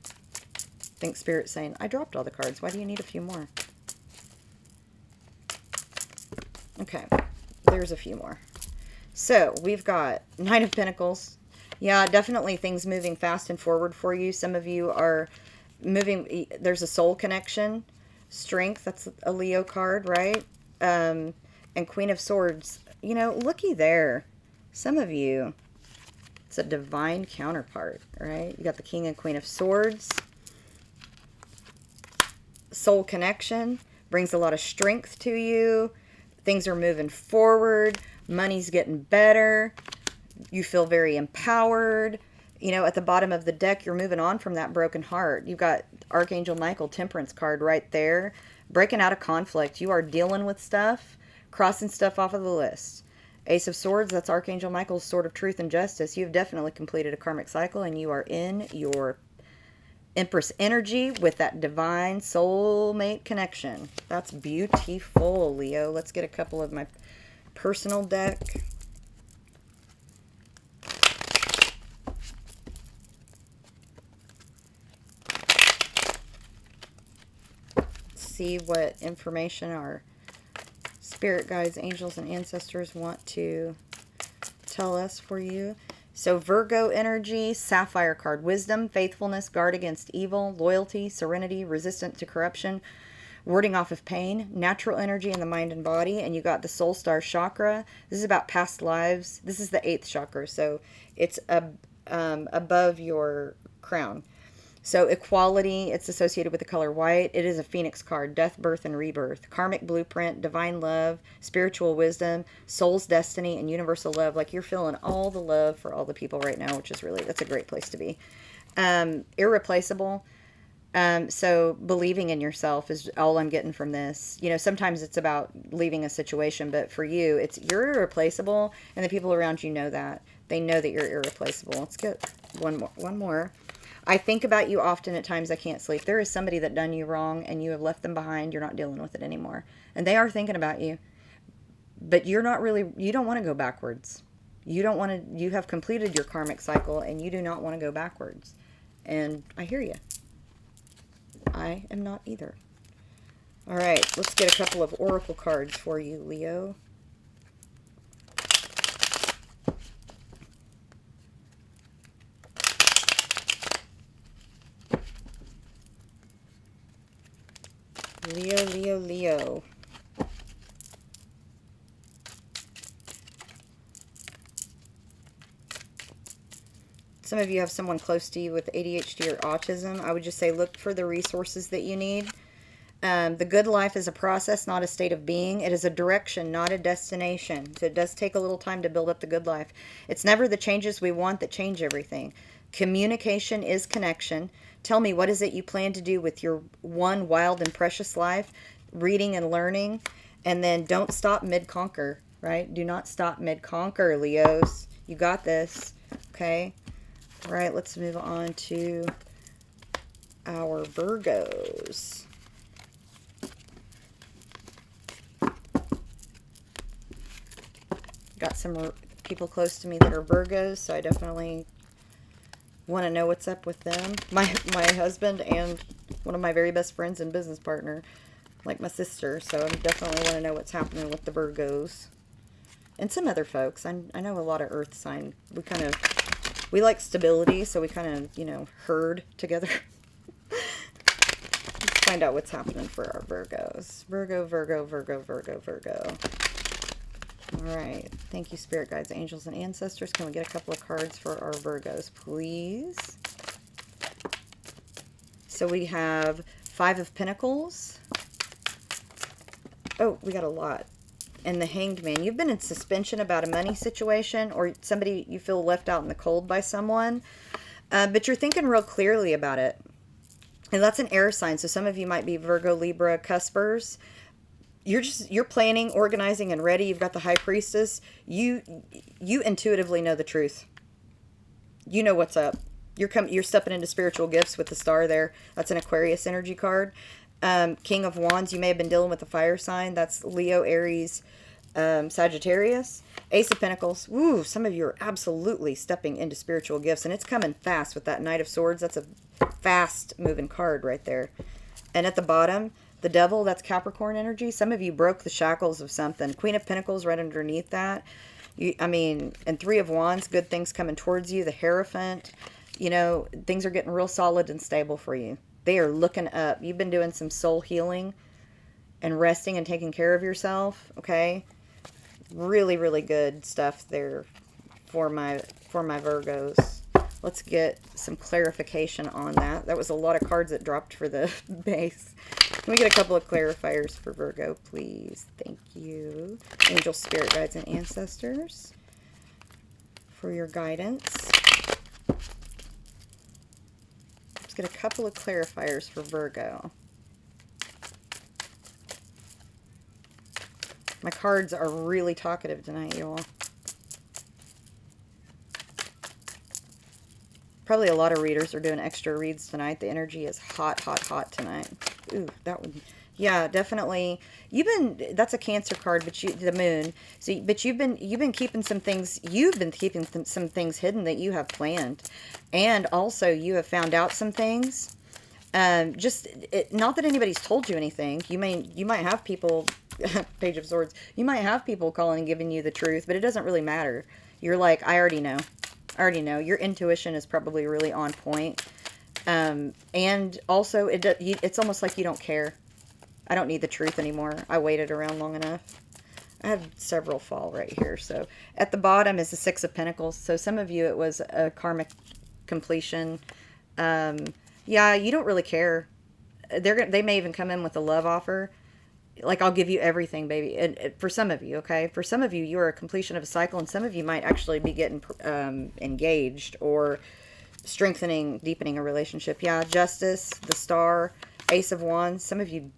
I think Spirit's saying, I dropped all the cards. Why do you need a few more? Okay. There's a few more. So, we've got Nine of Pentacles. Yeah, definitely things moving fast and forward for you. Some of you are moving. There's a soul connection. Strength. That's a Leo card, right? And Queen of Swords. You know, looky there. Some of you, it's a divine counterpart, right? You got the King and Queen of Swords. Soul connection brings a lot of strength to you. Things are moving forward. Money's getting better. You feel very empowered. You know, at the bottom of the deck, you're moving on from that broken heart. You've got Archangel Michael, Temperance card right there. Breaking out of conflict. You are dealing with stuff, crossing stuff off of the list. Ace of Swords, that's Archangel Michael's Sword of Truth and Justice. You've definitely completed a karmic cycle, and you are in your Empress energy with that divine soulmate connection. That's beautiful, Leo. Let's get a couple of my personal deck. See what information our spirit guides, angels, and ancestors want to tell us for you. So Virgo energy, Sapphire card, wisdom, faithfulness, guard against evil, loyalty, serenity, resistant to corruption, warding off of pain, natural energy in the mind and body. And you got the Soul Star chakra. This is about past lives. This is the 8th chakra, so it's above your crown. So equality, it's associated with the color white. It is a Phoenix card, death, birth, and rebirth. Karmic blueprint, divine love, spiritual wisdom, soul's destiny, and universal love. Like you're feeling all the love for all the people right now, which is really, that's a great place to be. Irreplaceable. So believing in yourself is all I'm getting from this. You know, sometimes it's about leaving a situation, but for you, it's you're irreplaceable, and the people around you know that. They know that you're irreplaceable. Let's get one more. I think about you often at times I can't sleep. There is somebody that done you wrong and you have left them behind. You're not dealing with it anymore. And they are thinking about you. But you're not really, you don't want to go backwards. You don't want to, you have completed your karmic cycle and you do not want to go backwards. And I hear you. I am not either. All right, let's get a couple of oracle cards for you, Leo. Leo, Leo, Leo. Some of you have someone close to you with ADHD or autism. I would just say look for the resources that you need. The good life is a process, not a state of being. It is a direction, not a destination. So it does take a little time to build up the good life. It's never the changes we want that change everything. Communication is connection. Tell me, what is it you plan to do with your one wild and precious life? Reading and learning. And then don't stop mid-conquer, right? Do not stop mid-conquer, Leos. You got this, okay? All right, let's move on to our Virgos. Got some people close to me that are Virgos, so I definitely want to know what's up with them. My husband and one of my very best friends and business partner, like my sister, so I definitely want to know what's happening with the Virgos. And some other folks. I know a lot of earth sign. We like stability, so we kind of, you know, herd together. Let's find out what's happening for our Virgos. Virgo, Virgo, Virgo, Virgo, Virgo. All right. Thank you, spirit guides, angels, and ancestors. Can we get a couple of cards for our Virgos, please? So we have 5 of Pentacles. Oh, we got a lot. And the Hanged Man. You've been in suspension about a money situation, or somebody you feel left out in the cold by someone. But you're thinking real clearly about it. And that's an air sign. So some of you might be Virgo, Libra, cuspers. You're planning, organizing, and ready. You've got the High Priestess. You intuitively know the truth. You know what's up. You're stepping into spiritual gifts with the star there. That's an Aquarius energy card. King of Wands. You may have been dealing with a fire sign. That's Leo, Aries, Sagittarius, Ace of Pentacles. Woo, some of you are absolutely stepping into spiritual gifts, and it's coming fast with that Knight of Swords. That's a fast moving card right there. And at the bottom, the Devil, that's Capricorn energy. Some of you broke the shackles of something. Queen of Pentacles right underneath that. And Three of Wands, good things coming towards you. The Hierophant, things are getting real solid and stable for you. They are looking up. You've been doing some soul healing and resting and taking care of yourself, okay? Really, really good stuff there for my Virgos. Let's get some clarification on that. That was a lot of cards that dropped for the base. Can we get a couple of clarifiers for Virgo, please? Thank you. Angel, spirit guides, and ancestors for your guidance. Let's get a couple of clarifiers for Virgo. My cards are really talkative tonight, y'all. Probably a lot of readers are doing extra reads tonight. The energy is hot, hot, hot tonight. Ooh, that one. Yeah, definitely. That's a Cancer card, but the Moon. So, but you've been keeping some things. You've been keeping some things hidden that you have planned, and also you have found out some things. Not that anybody's told you anything. You might have people. Page of Swords. You might have people calling and giving you the truth, but it doesn't really matter. You're like, I already know. I already know. Your intuition is probably really on point. And also, it's almost like you don't care. I don't need the truth anymore. I waited around long enough. I have several fall right here. So at the bottom is the Six of Pentacles. So some of you, it was a karmic completion. Yeah, you don't really care. They may even come in with a love offer. Like, I'll give you everything, baby. And for some of you, okay? For some of you, you are a completion of a cycle, and some of you might actually be getting engaged or strengthening, deepening a relationship. Yeah, Justice, the Star, Ace of Wands. Some of you,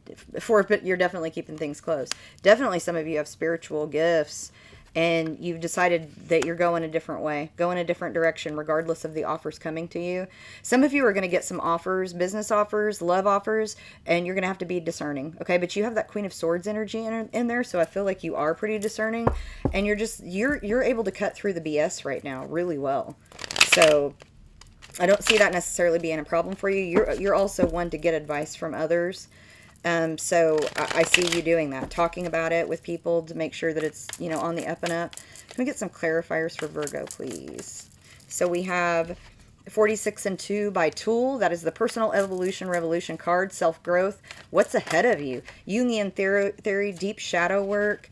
but you're definitely keeping things close. Definitely some of you have spiritual gifts, and you've decided that you're going a different way, going a different direction, regardless of the offers coming to you. Some of you are going to get some offers, business offers, love offers, and you're going to have to be discerning, okay? But you have that Queen of Swords energy in there, so I feel like you are pretty discerning, and you're able to cut through the BS right now really well. So I don't see that necessarily being a problem for you. You're also one to get advice from others. So I see you doing that, talking about it with people to make sure that it's, on the up and up. Can we get some clarifiers for Virgo, please? So we have 46 and 2 by Tool. That is the Personal Evolution Revolution card, self-growth. What's ahead of you? Jungian theory, deep shadow work,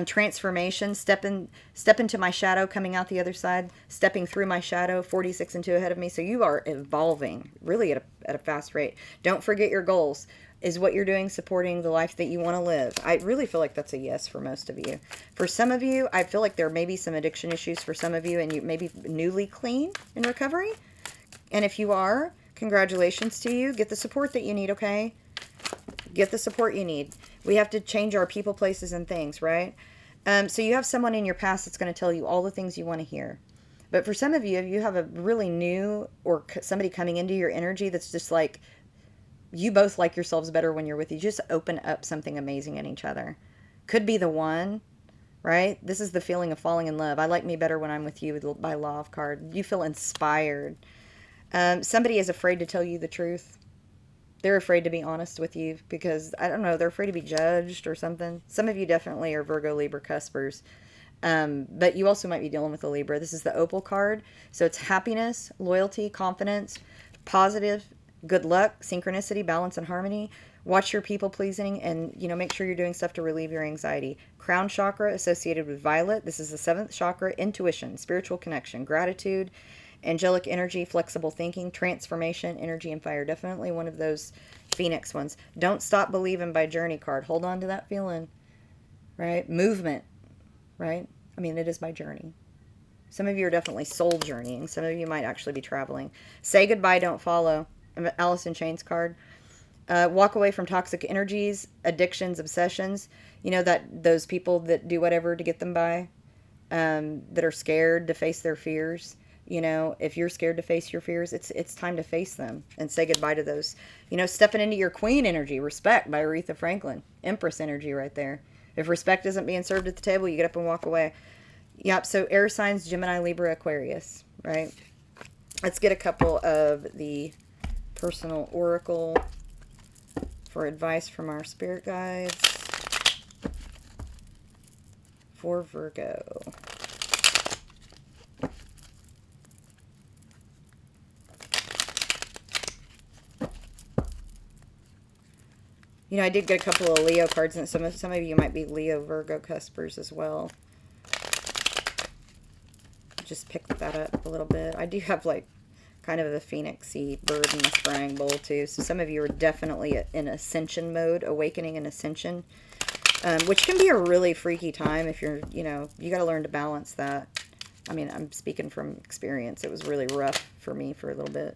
transformation, step into my shadow, coming out the other side, stepping through my shadow, 46 and 2 ahead of me. So you are evolving really at a fast rate. Don't forget your goals. Is what you're doing supporting the life that you want to live? I really feel like that's a yes for most of you. For some of you, I feel like there may be some addiction issues for some of you, and you may be newly clean in recovery. And if you are, congratulations to you. Get the support that you need, okay? Get the support you need. We have to change our people, places, and things, right? So you have someone in your past that's going to tell you all the things you want to hear. But for some of you, if you have a really new or somebody coming into your energy that's just like, you both like yourselves better when you're with you. Just open up something amazing in each other. Could be the one, right? This is the feeling of falling in love. I like me better when I'm with you by Law of Card. You feel inspired. Somebody is afraid to tell you the truth. They're afraid to be honest with you because, I don't know, they're afraid to be judged or something. Some of you definitely are Virgo, Libra, Cuspers. But you also might be dealing with a Libra. This is the Opal card. So it's happiness, loyalty, confidence, positive, good luck, synchronicity, balance, and harmony. Watch your people pleasing and, make sure you're doing stuff to relieve your anxiety. Crown chakra associated with violet. This is the 7th chakra. Intuition, spiritual connection, gratitude, angelic energy, flexible thinking, transformation, energy, and fire. Definitely one of those Phoenix ones. Don't stop believing by Journey card. Hold on to that feeling, right? Movement, right? I mean, it is my journey. Some of you are definitely soul journeying. Some of you might actually be traveling. Say goodbye, don't follow. Alice in Chains card. Walk away from toxic energies, addictions, obsessions. Those people that do whatever to get them by, that are scared to face their fears. If you're scared to face your fears, it's time to face them and say goodbye to those. Stepping into your queen energy, Respect by Aretha Franklin. Empress energy right there. If respect isn't being served at the table, you get up and walk away. Yep, so air signs, Gemini, Libra, Aquarius, right? Let's get a couple of the personal oracle for advice from our spirit guides for Virgo. You know, I did get a couple of Leo cards, and some of you might be Leo, Virgo, cuspers as well. Just picked that up a little bit. I do have, like, kind of a phoenix-y bird in the scrying bowl, too. So some of you are definitely in ascension mode, awakening and ascension, which can be a really freaky time if you're, you know, you got to learn to balance that. I mean, I'm speaking from experience. It was really rough for me for a little bit.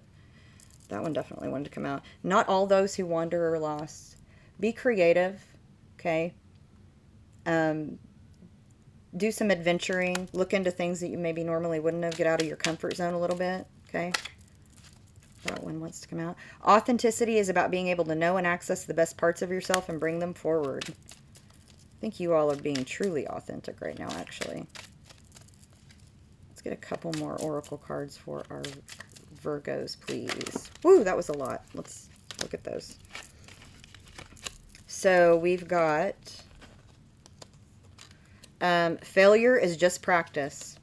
That one definitely wanted to come out. Not all those who wander are lost. Be creative, okay? Do some adventuring. Look into things that you maybe normally wouldn't have. Get out of your comfort zone a little bit, okay? That one wants to come out. Authenticity is about being able to know and access the best parts of yourself and bring them forward. I think you all are being truly authentic right now, actually. Let's get a couple more oracle cards for our Virgos, please. Woo, that was a lot. Let's look at those. So we've got failure is just practice.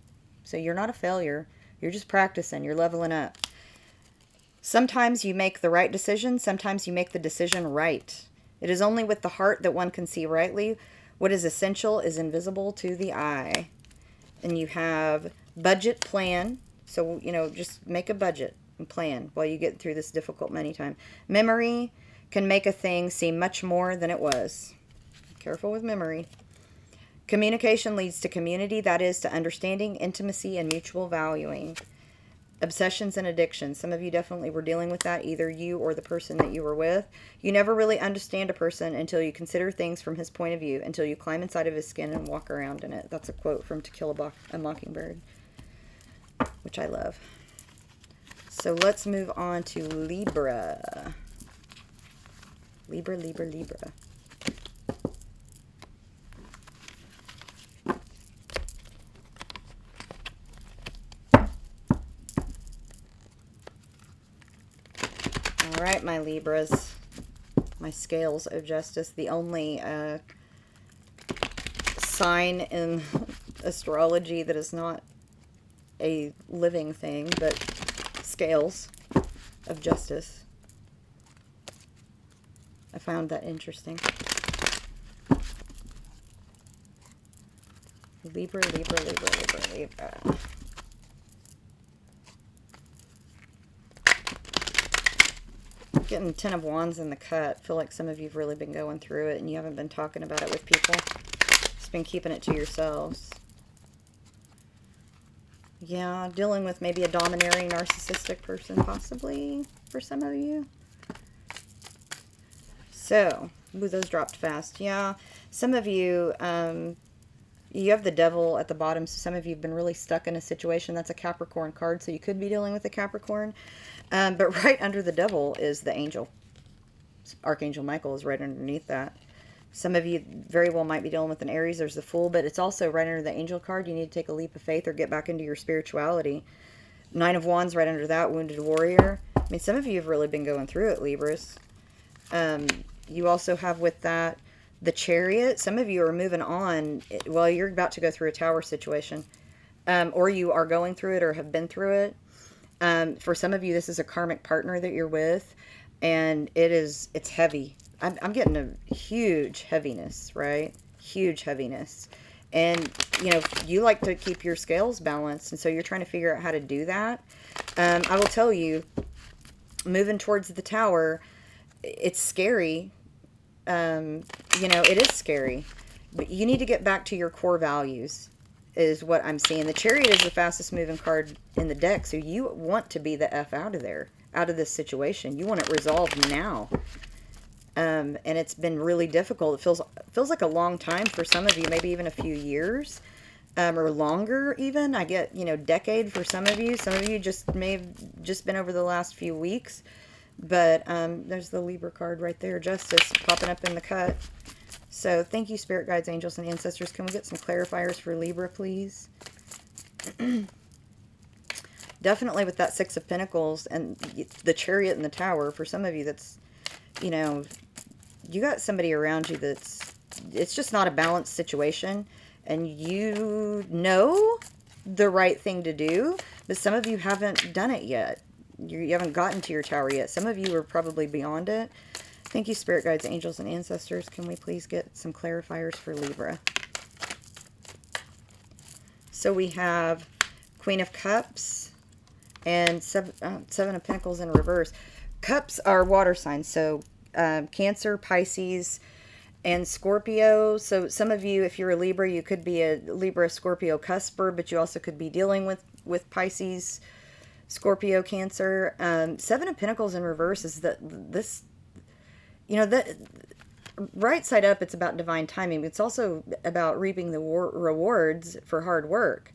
So you're not a failure. You're just practicing. You're leveling up. Sometimes you make the right decision. Sometimes you make the decision right. It is only with the heart that one can see rightly. What is essential is invisible to the eye. And you have budget plan. So, you know, just make a budget and plan while you get through this difficult money time. Memory can make a thing seem much more than it was. Careful with memory. Communication leads to community, that is to understanding, intimacy, and mutual valuing. Obsessions and addictions. Some of you definitely were dealing with that, either you or the person that you were with. You never really understand a person until you consider things from his point of view, until you climb inside of his skin and walk around in it. That's a quote from To Kill a Mockingbird, which I love. So let's move on to Libra. Libra, Libra, Libra. All right, my Libras, my scales of justice, the only sign in astrology that is not a living thing, but scales of justice. I found that interesting. Libra, Libra, Libra, Libra, Libra. Getting 10 of Wands in the cut. Feel like some of you have really been going through it and you haven't been talking about it with people. Just been keeping it to yourselves. Yeah, dealing with maybe a domineering, narcissistic person, possibly, for some of you. So, ooh, those dropped fast. Yeah, some of you, you have the devil at the bottom, so some of you have been really stuck in a situation. That's a Capricorn card, so you could be dealing with a Capricorn. But right under the devil is the angel. Archangel Michael is right underneath that. Some of you very well might be dealing with an Aries. There's the Fool, but it's also right under the angel card. You need to take a leap of faith or get back into your spirituality. 9 of Wands right under that, Wounded Warrior. I mean, some of you have really been going through it, Libras. You also have with that the Chariot. Some of you are moving on. Well, you're about to go through a tower situation. Or you are going through it or have been through it. For some of you, this is a karmic partner that you're with. And it's heavy. I'm getting a huge heaviness, right? Huge heaviness. And, you know, you like to keep your scales balanced. And so you're trying to figure out how to do that. I will tell you, moving towards the tower, it's scary. You know, it is scary. But you need to get back to your core values, is what I'm seeing. The Chariot is the fastest moving card in the deck. So you want to be the F out of there, out of this situation. You want it resolved now. And it's been really difficult. It feels like a long time for some of you, maybe even a few years, or longer even. I get, you know, decade for some of you. Some of you just may have just been over the last few weeks. But there's the Libra card right there, Justice, popping up in the cut. So thank you, spirit guides, angels, and ancestors. Can we get some clarifiers for Libra, please? Definitely with that Six of Pentacles and the Chariot and the Tower. For some of you, that's, you know, you got somebody around you that's, it's just not a balanced situation. And you know the right thing to do, but some of you haven't done it yet. You haven't gotten to your tower yet. Some of you are probably beyond it. Thank you, spirit guides, angels, and ancestors. Can we please get some clarifiers for Libra? So we have Queen of Cups and Seven of Pentacles in reverse. Cups are water signs, so Cancer, Pisces, and Scorpio. So some of you, if you're a Libra, you could be a Libra Scorpio cusper, but you also could be dealing with Pisces, Scorpio, Cancer. Seven of Pentacles in reverse is this, you know, that right side up, it's about divine timing. It's also about reaping the rewards for hard work.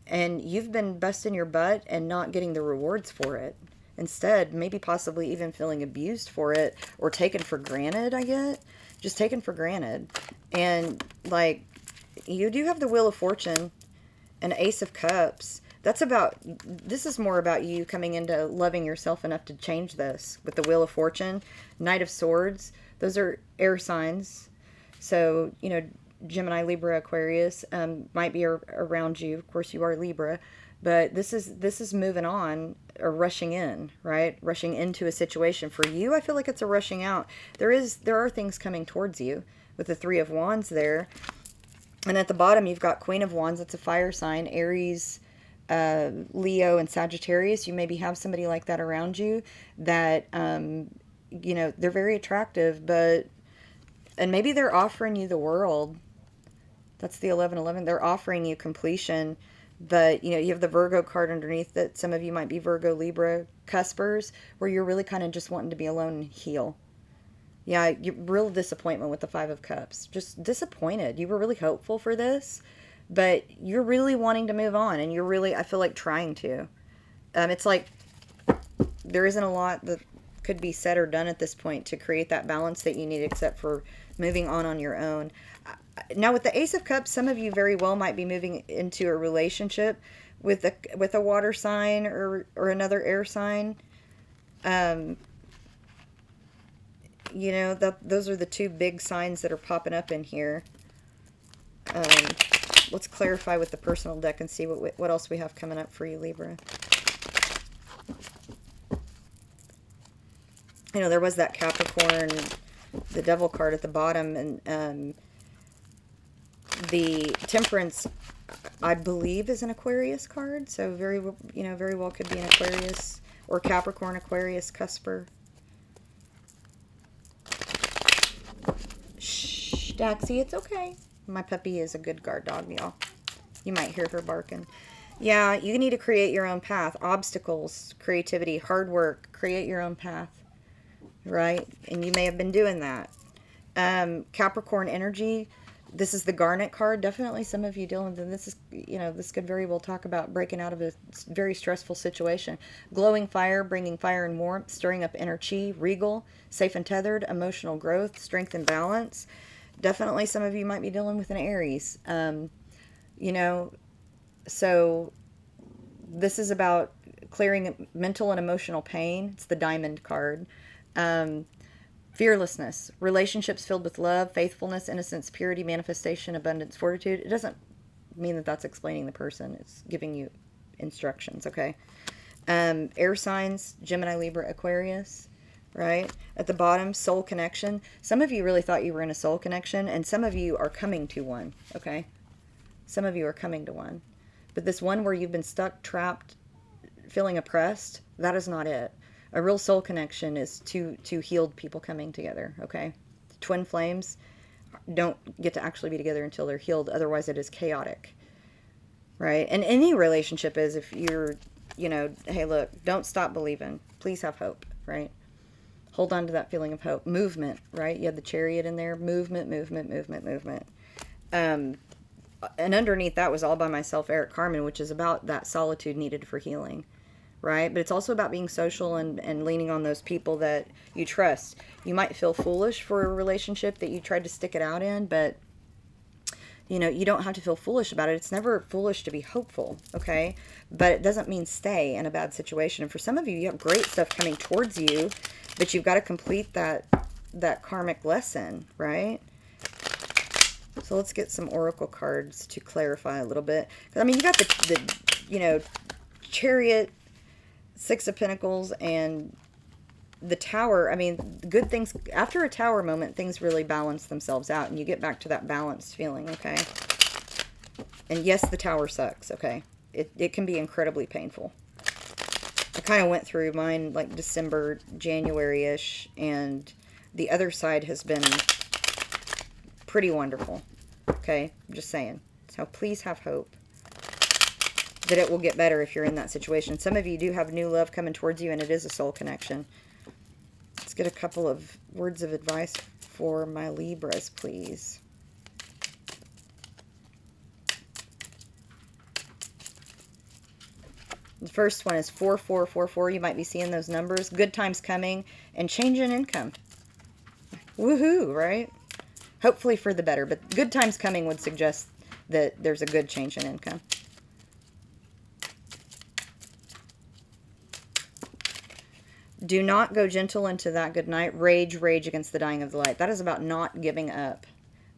And you've been busting your butt and not getting the rewards for it. Instead, maybe possibly even feeling abused for it or taken for granted, I get. Just taken for granted. And, like, you do have the Wheel of Fortune and Ace of Cups. That's about, this is more about you coming into loving yourself enough to change this. With the Wheel of Fortune, Knight of Swords, those are air signs. So, you know, Gemini, Libra, Aquarius might be around you. Of course, you are Libra, but this is moving on or rushing in, right? Rushing into a situation. For you, I feel like it's a rushing out. There are things coming towards you with the Three of Wands there, and at the bottom you've got Queen of Wands. That's a fire sign. Aries, Leo, and Sagittarius. You maybe have somebody like that around you that you know, they're very attractive, and maybe they're offering you the world. That's the 1111. They're offering you completion, but, you know, you have the Virgo card underneath that. Some of you might be Virgo, Libra, cuspers, where you're really kind of just wanting to be alone and heal. Yeah, real disappointment with the Five of Cups. Just disappointed. You were really hopeful for this, but you're really wanting to move on, and you're really, I feel like, trying to. It's like there isn't a lot that could be said or done at this point to create that balance that you need, except for moving on your own. Now, with the Ace of Cups, some of you very well might be moving into a relationship with a water sign or another air sign. You know, those are the two big signs that are popping up in here. Let's clarify with the personal deck and see what else we have coming up for you, Libra. You know, there was that Capricorn, the Devil card at the bottom, and the Temperance, I believe, is an Aquarius card. So very well could be an Aquarius or Capricorn, Aquarius, cusper. Shh, Daxie, it's okay. My puppy is a good guard dog, y'all. You might hear her barking. Yeah, you need to create your own path. Obstacles, creativity, hard work. Create your own path. Right? And you may have been doing that. Capricorn energy. This is the Garnet card. Definitely some of you dealing with this. This could very well talk about breaking out of a very stressful situation. Glowing fire, bringing fire and warmth, stirring up inner chi, regal, safe and tethered, emotional growth, strength and balance. Definitely some of you might be dealing with an Aries. So this is about clearing mental and emotional pain. It's the Diamond card. Fearlessness, relationships filled with love, faithfulness, innocence, purity, manifestation, abundance, fortitude. It doesn't mean that that's explaining the person. It's giving you instructions, okay? Air signs, Gemini, Libra, Aquarius, right? At the bottom, soul connection. Some of you really thought you were in a soul connection, and some of you are coming to one, okay? Some of you are coming to one. But this one where you've been stuck, trapped, feeling oppressed, that is not it. A real soul connection is two healed people coming together, okay? Twin flames don't get to actually be together until they're healed. Otherwise, it is chaotic, right? And any relationship is, if you're, hey, look, don't stop believing. Please have hope, right? Hold on to that feeling of hope. Movement, right? You had the Chariot in there. Movement, movement, movement, movement. And underneath that was All by Myself, Eric Carmen, which is about that solitude needed for healing. right? But it's also about being social and leaning on those people that you trust. You might feel foolish for a relationship that you tried to stick it out in, but you don't have to feel foolish about it. It's never foolish to be hopeful, okay? But it doesn't mean stay in a bad situation. And for some of you, you have great stuff coming towards you, but you've got to complete that karmic lesson, right? So let's get some oracle cards to clarify a little bit. I mean, you got the Chariot, Six of Pentacles, and the Tower. I mean, good things after a Tower moment, things really balance themselves out and you get back to that balanced feeling, okay? And yes, the Tower sucks, okay? It can be incredibly painful. I kind of went through mine like December, January-ish, and the other side has been pretty wonderful, okay? I'm just saying. So please have hope that it will get better if you're in that situation. Some of you do have new love coming towards you, and it is a soul connection. Let's get a couple of words of advice for my Libras, please. The first one is 4444. You might be seeing those numbers. Good times coming and change in income. Woohoo, right? Hopefully for the better, but good times coming would suggest that there's a good change in income. Do not go gentle into that good night. Rage, rage against the dying of the light. That is about not giving up.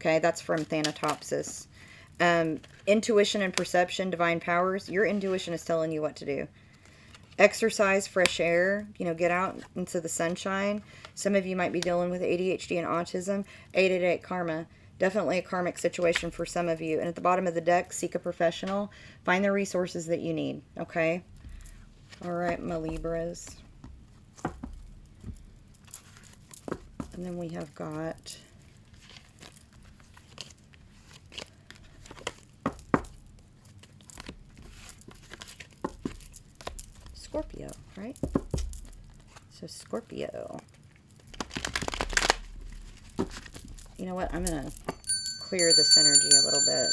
Okay, that's from Thanatopsis. Intuition and perception, divine powers. Your intuition is telling you what to do. Exercise, fresh air. Get out into the sunshine. Some of you might be dealing with ADHD and autism. 888 karma. Definitely a karmic situation for some of you. And at the bottom of the deck, seek a professional. Find the resources that you need. Okay? All right, my Libras. And then we have got Scorpio, right? So Scorpio. You know what? I'm going to clear this energy a little bit.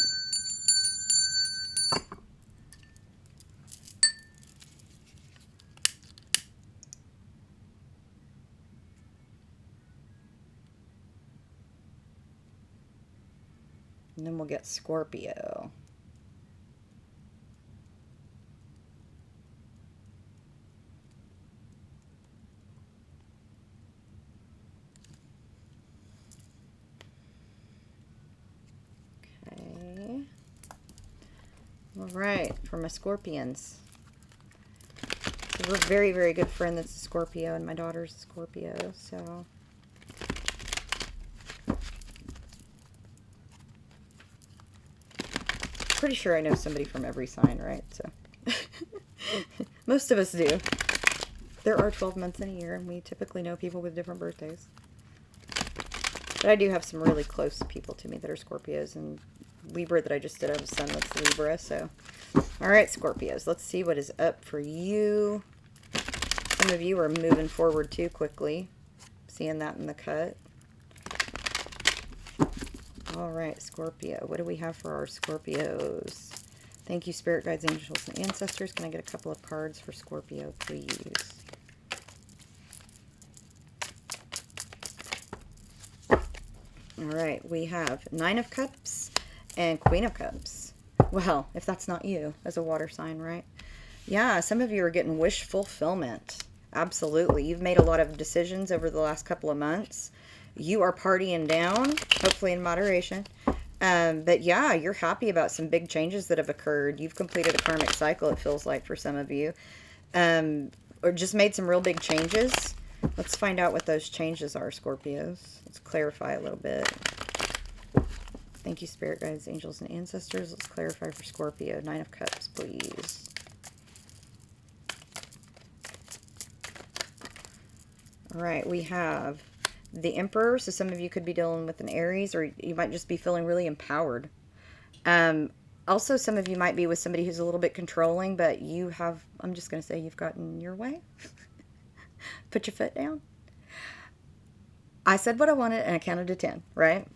And then we'll get Scorpio. Okay. All right, for my Scorpions. We're a very, very good friend that's a Scorpio, and my daughter's a Scorpio, so... Pretty sure I know somebody from every sign, right? So most of us do. There are 12 months in a year, and we typically know people with different birthdays. But I do have some really close people to me that are Scorpios, and Libra that I just did have a son that's Libra, so. All right, Scorpios, let's see what is up for you. Some of you are moving forward too quickly. Seeing that in the cut. All right, Scorpio. What do we have for our Scorpios? Thank you, Spirit Guides, Angels, and Ancestors. Can I get a couple of cards for Scorpio, please? All right, we have Nine of Cups and Queen of Cups. Well, if that's not you as a water sign, right? Yeah, some of you are getting wish fulfillment. Absolutely. You've made a lot of decisions over the last couple of months. You are partying down, hopefully in moderation. But yeah, you're happy about some big changes that have occurred. You've completed a karmic cycle, it feels like, for some of you. Or just made some real big changes. Let's find out what those changes are, Scorpios. Let's clarify a little bit. Thank you, Spirit Guides, Angels, and Ancestors. Let's clarify for Scorpio. Nine of Cups, please. All right, we have the Emperor. So some of you could be dealing with an Aries, or you might just be feeling really empowered. Also, some of you might be with somebody who's a little bit controlling, but you have, I'm just going to say, you've gotten your way. Put your foot down. I said what I wanted, and I counted to 10, right?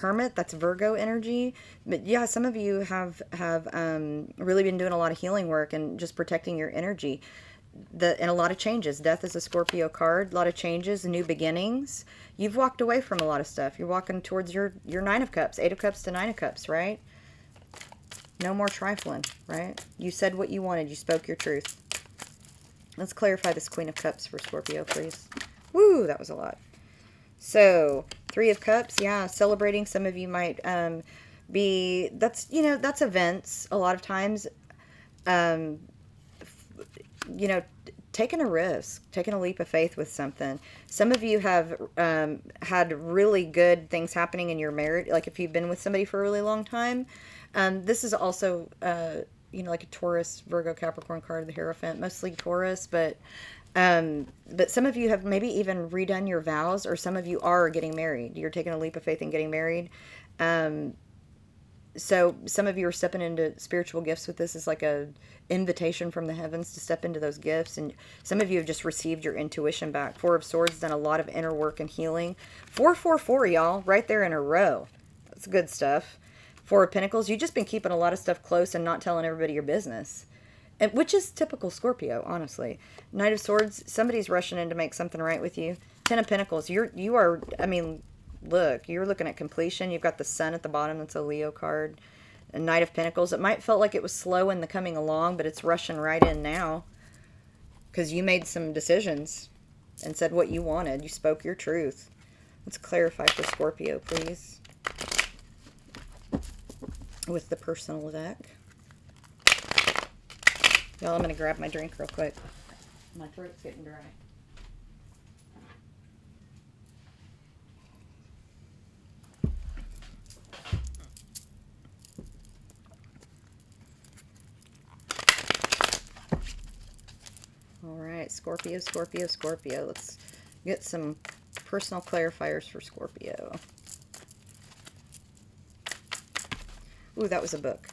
Hermit, that's Virgo energy. But yeah, some of you have really been doing a lot of healing work and just protecting your energy. And a lot of changes. Death is a Scorpio card. A lot of changes, new beginnings. You've walked away from a lot of stuff. You're walking towards your Nine of Cups, Eight of Cups to Nine of Cups, right? No more trifling, right? You said what you wanted. You spoke your truth. Let's clarify this Queen of Cups for Scorpio, please. Woo, that was a lot. So, Three of Cups, yeah, celebrating. Some of you might be, that's, you know, that's events a lot of times. You know, taking a risk, taking a leap of faith with something. Some of you have had really good things happening in your marriage. Like if you've been with somebody for a really long time. This is also, you know, like a Taurus, Virgo, Capricorn card, the Hierophant, mostly Taurus, but some of you have maybe even redone your vows, or some of you are getting married. You're taking a leap of faith and getting married. So some of you are stepping into spiritual gifts with this. Is like a invitation from the heavens to step into those gifts. And some of you have just received your intuition back. Four of Swords, done a lot of inner work and healing. 444, y'all, right there in a row. That's good stuff. Four of Pentacles, you've just been keeping a lot of stuff close and not telling everybody your business. And which is typical Scorpio, honestly. Knight of Swords, somebody's rushing in to make something right with you. Ten of Pentacles, you are, I mean, look, you're looking at completion. You've got the Sun at the bottom. That's a Leo card. A Knight of Pentacles. It might felt like it was slow in the coming along, but it's rushing right in now. Because you made some decisions and said what you wanted. You spoke your truth. Let's clarify for Scorpio, please. With the personal deck. Y'all, I'm going to grab my drink real quick. My throat's getting dry. All right, Scorpio, Scorpio, Scorpio. Let's get some personal clarifiers for Scorpio. Ooh, that was a book.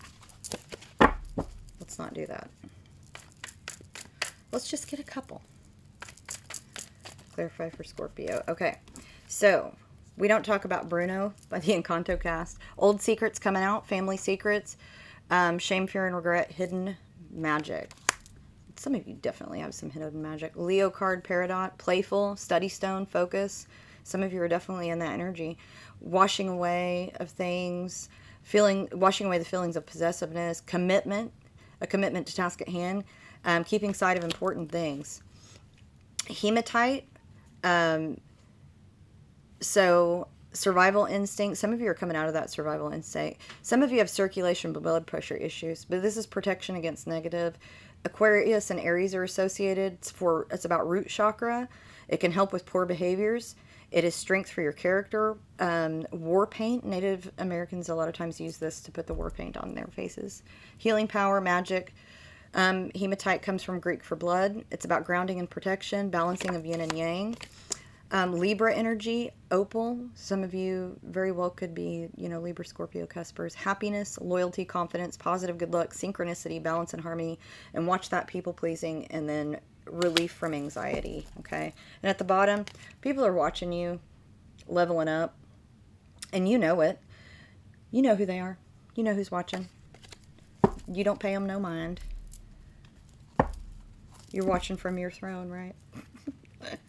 Let's not do that. Let's just get a couple. Clarify for Scorpio. Okay, so we don't talk about Bruno by the Encanto cast. Old secrets coming out, family secrets, shame, fear, and regret, hidden magic. Some of you definitely have some hidden magic. Leo card, Peridot, playful, study stone, focus. Some of you are definitely in that energy. Washing away of things, washing away the feelings of possessiveness, commitment, a commitment to task at hand, keeping sight of important things. Hematite, so survival instinct. Some of you are coming out of that survival instinct. Some of you have circulation blood pressure issues, but this is protection against negative. Aquarius and Aries are associated. It's about root chakra. It can help with poor behaviors. It is strength for your character. War paint. Native Americans a lot of times use this to put the war paint on their faces. Healing power, magic. Hematite comes from Greek for blood. It's about grounding and protection, balancing of yin and yang. Libra energy, opal. Some of you very well could be, you know, Libra, Scorpio, Cuspers. Happiness, loyalty, confidence, positive good luck, synchronicity, balance and harmony. And watch that people pleasing, and then relief from anxiety. Okay. And at the bottom, people are watching you, leveling up. And you know it. You know who they are. You know who's watching. You don't pay them no mind. You're watching from your throne, right?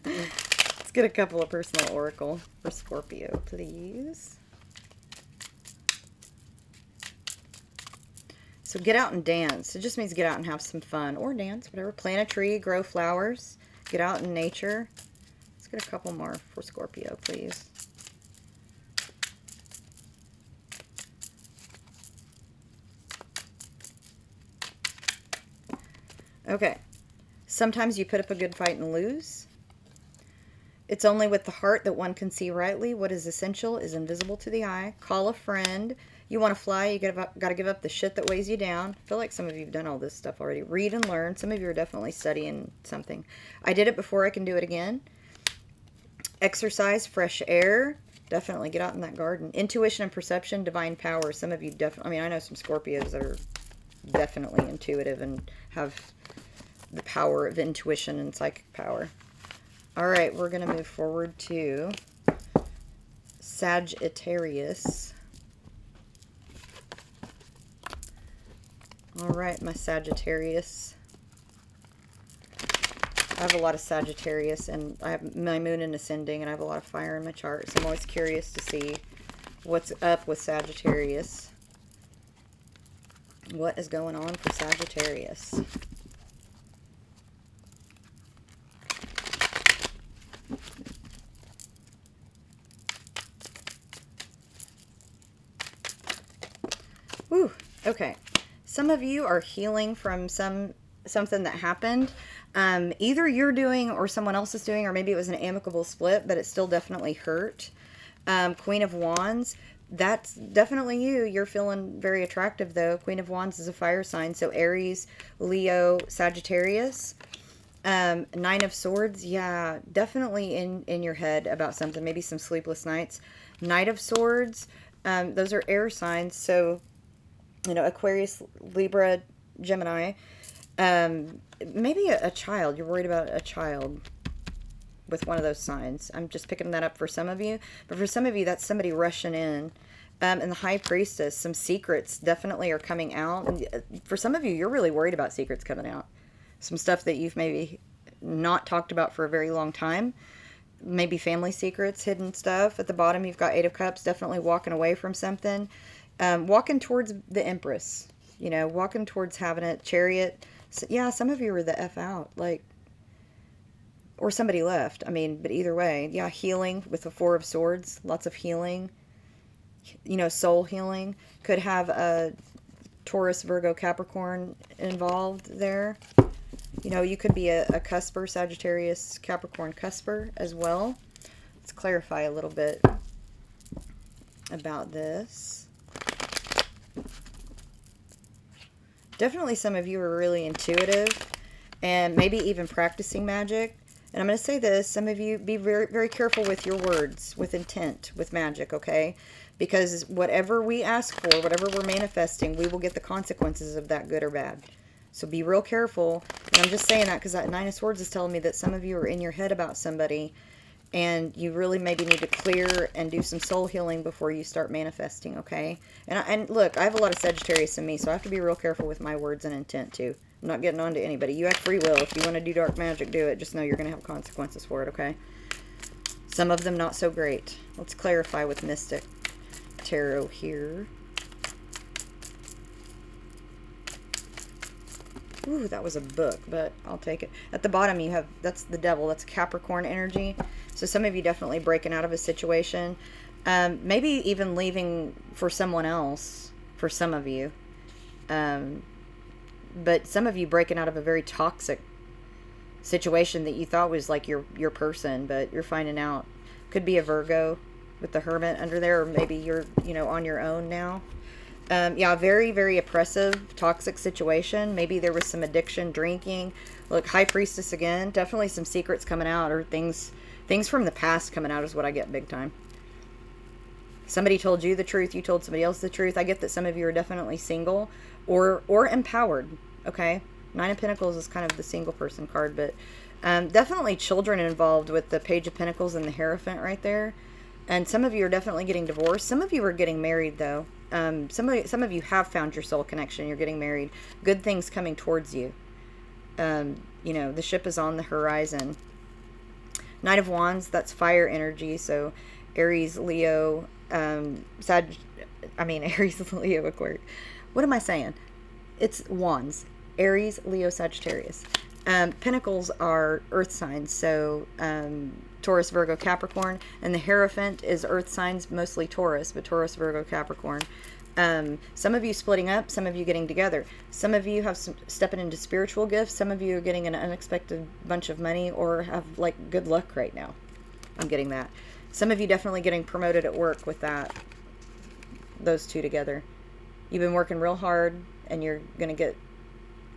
Let's get a couple of personal oracle for Scorpio, please. So get out and dance. It just means get out and have some fun. Or dance, whatever. Plant a tree, grow flowers. Get out in nature. Let's get a couple more for Scorpio, please. Okay. Sometimes you put up a good fight and lose. It's only with the heart that one can see rightly. What is essential is invisible to the eye. Call a friend. You want to fly, you got to give up the shit that weighs you down. I feel like some of you have done all this stuff already. Read and learn. Some of you are definitely studying something. I did it before, I can do it again. Exercise, fresh air. Definitely get out in that garden. Intuition and perception, divine power. Some of you definitely, I mean, I know some Scorpios that are definitely intuitive and have the power of intuition and psychic power. All right, we're going to move forward to Sagittarius. All right, my Sagittarius. I have a lot of Sagittarius, and I have my moon in ascending, and I have a lot of fire in my chart, so I'm always curious to see what's up with Sagittarius. What is going on for Sagittarius? Whew, okay. Some of you are healing from something that happened. Either you're doing or someone else is doing, or maybe it was an amicable split, but it still definitely hurt. Queen of Wands, that's definitely you. You're feeling very attractive, though. Queen of Wands is a fire sign, so Aries, Leo, Sagittarius. Nine of Swords, yeah, definitely in your head about something, maybe some sleepless nights. Knight of Swords, those are air signs, so, you know, Aquarius, Libra, Gemini. Maybe a child. You're worried about a child with one of those signs. I'm just picking that up for some of you. But for some of you, that's somebody rushing in. And the High Priestess, some secrets definitely are coming out. And for some of you, you're really worried about secrets coming out. Some stuff that you've maybe not talked about for a very long time. Maybe family secrets, hidden stuff. At the bottom, you've got Eight of Cups, definitely walking away from something. Walking towards the Empress. You know, walking towards having it. Chariot. So, yeah, some of you were the F out. Like, or somebody left. I mean, but either way. Yeah, healing with the Four of Swords. Lots of healing. You know, soul healing. Could have a Taurus, Virgo, Capricorn involved there. You know, you could be a cusper, Sagittarius, Capricorn cusper as well. Let's clarify a little bit about this. Definitely some of you are really intuitive and maybe even practicing magic. And I'm going to say this, some of you be very, very careful with your words, with intent, with magic, okay? Because whatever we ask for, whatever we're manifesting, we will get the consequences of that, good or bad. So be real careful. And I'm just saying that because that Nine of Swords is telling me that some of you are in your head about somebody and you really maybe need to clear and do some soul healing before you start manifesting, okay? And look, I have a lot of Sagittarius in me, so I have to be real careful with my words and intent too. I'm not getting on to anybody. You have free will. If you want to do dark magic, do it. Just know you're going to have consequences for it, okay? Some of them not so great. Let's clarify with Mystic Tarot here. Ooh, that was a book, but I'll take it. At the bottom, you have, that's the Devil. That's Capricorn energy. So some of you definitely breaking out of a situation. Maybe even leaving for someone else, for some of you. But some of you breaking out of a very toxic situation that you thought was like your person, but you're finding out. Could be a Virgo with the Hermit under there, or maybe you're, you know, on your own now. Yeah, very, very oppressive, toxic situation. Maybe there was some addiction, drinking. Look, High Priestess again. Definitely some secrets coming out, or things from the past coming out is what I get big time. Somebody told you the truth. You told somebody else the truth. I get that some of you are definitely single or empowered. Okay, Nine of Pentacles is kind of the single person card, but definitely children involved with the Page of Pentacles and the Hierophant right there. And some of you are definitely getting divorced. Some of you are getting married, though. Some of you have found your soul connection. You're getting married. Good things coming towards you. You know, the ship is on the horizon. Knight of Wands, that's fire energy. So Aries, Leo, Aries, Leo, Aquarius. What am I saying? It's Wands. Aries, Leo, Sagittarius. Pentacles are earth signs. So Taurus, Virgo, Capricorn. And the Hierophant is earth signs, mostly Taurus, but Taurus, Virgo, Capricorn. Some of you splitting up, some of you getting together. Some of you have stepping into spiritual gifts. Some of you are getting an unexpected bunch of money or have like good luck right now. I'm getting that. Some of you definitely getting promoted at work with that. Those two together. You've been working real hard and you're going to get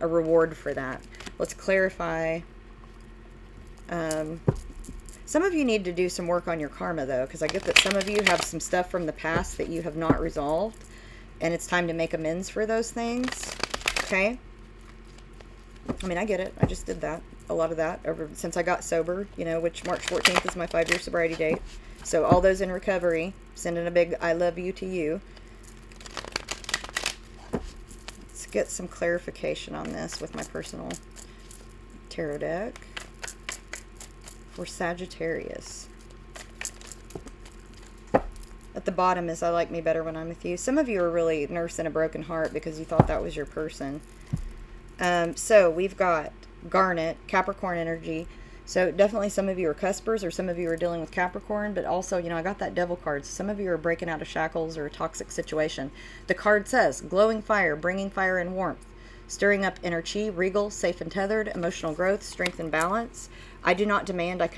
a reward for that. Let's clarify. Some of you need to do some work on your karma, though, because I get that some of you have some stuff from the past that you have not resolved, and it's time to make amends for those things, okay? I mean, I get it. I just did that, a lot of that, since I got sober, you know, which March 14th is my 5-year sobriety date. So all those in recovery, sending a big I love you to you. Let's get some clarification on this with my personal tarot deck for Sagittarius. At the bottom is I like me better when I'm with you. Some of you are really nursing a broken heart because you thought that was your person. So we've got Garnet, Capricorn energy. So definitely some of you are cuspers, or some of you are dealing with Capricorn, but also, you know, I got that devil card. So some of you are breaking out of shackles or a toxic situation. The card says, glowing fire, bringing fire and warmth, stirring up inner chi, regal, safe and tethered, emotional growth, strength and balance. I do not demand, I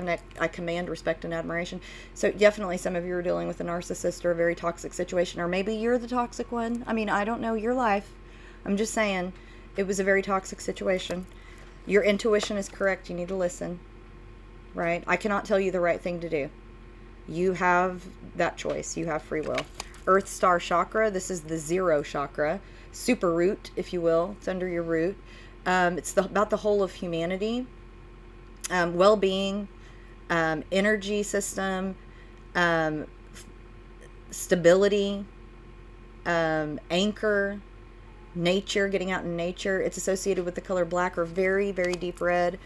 command respect and admiration. So definitely some of you are dealing with a narcissist or a very toxic situation, or maybe you're the toxic one. I mean, I don't know your life. I'm just saying it was a very toxic situation. Your intuition is correct. You need to listen, right? I cannot tell you the right thing to do. You have that choice. You have free will. Earth Star Chakra. This is the 0 chakra. Super root, if you will. It's under your root. It's about the whole of humanity. Well-being, energy system, stability, anchor, nature, getting out in nature. It's associated with the color black or very, very deep red.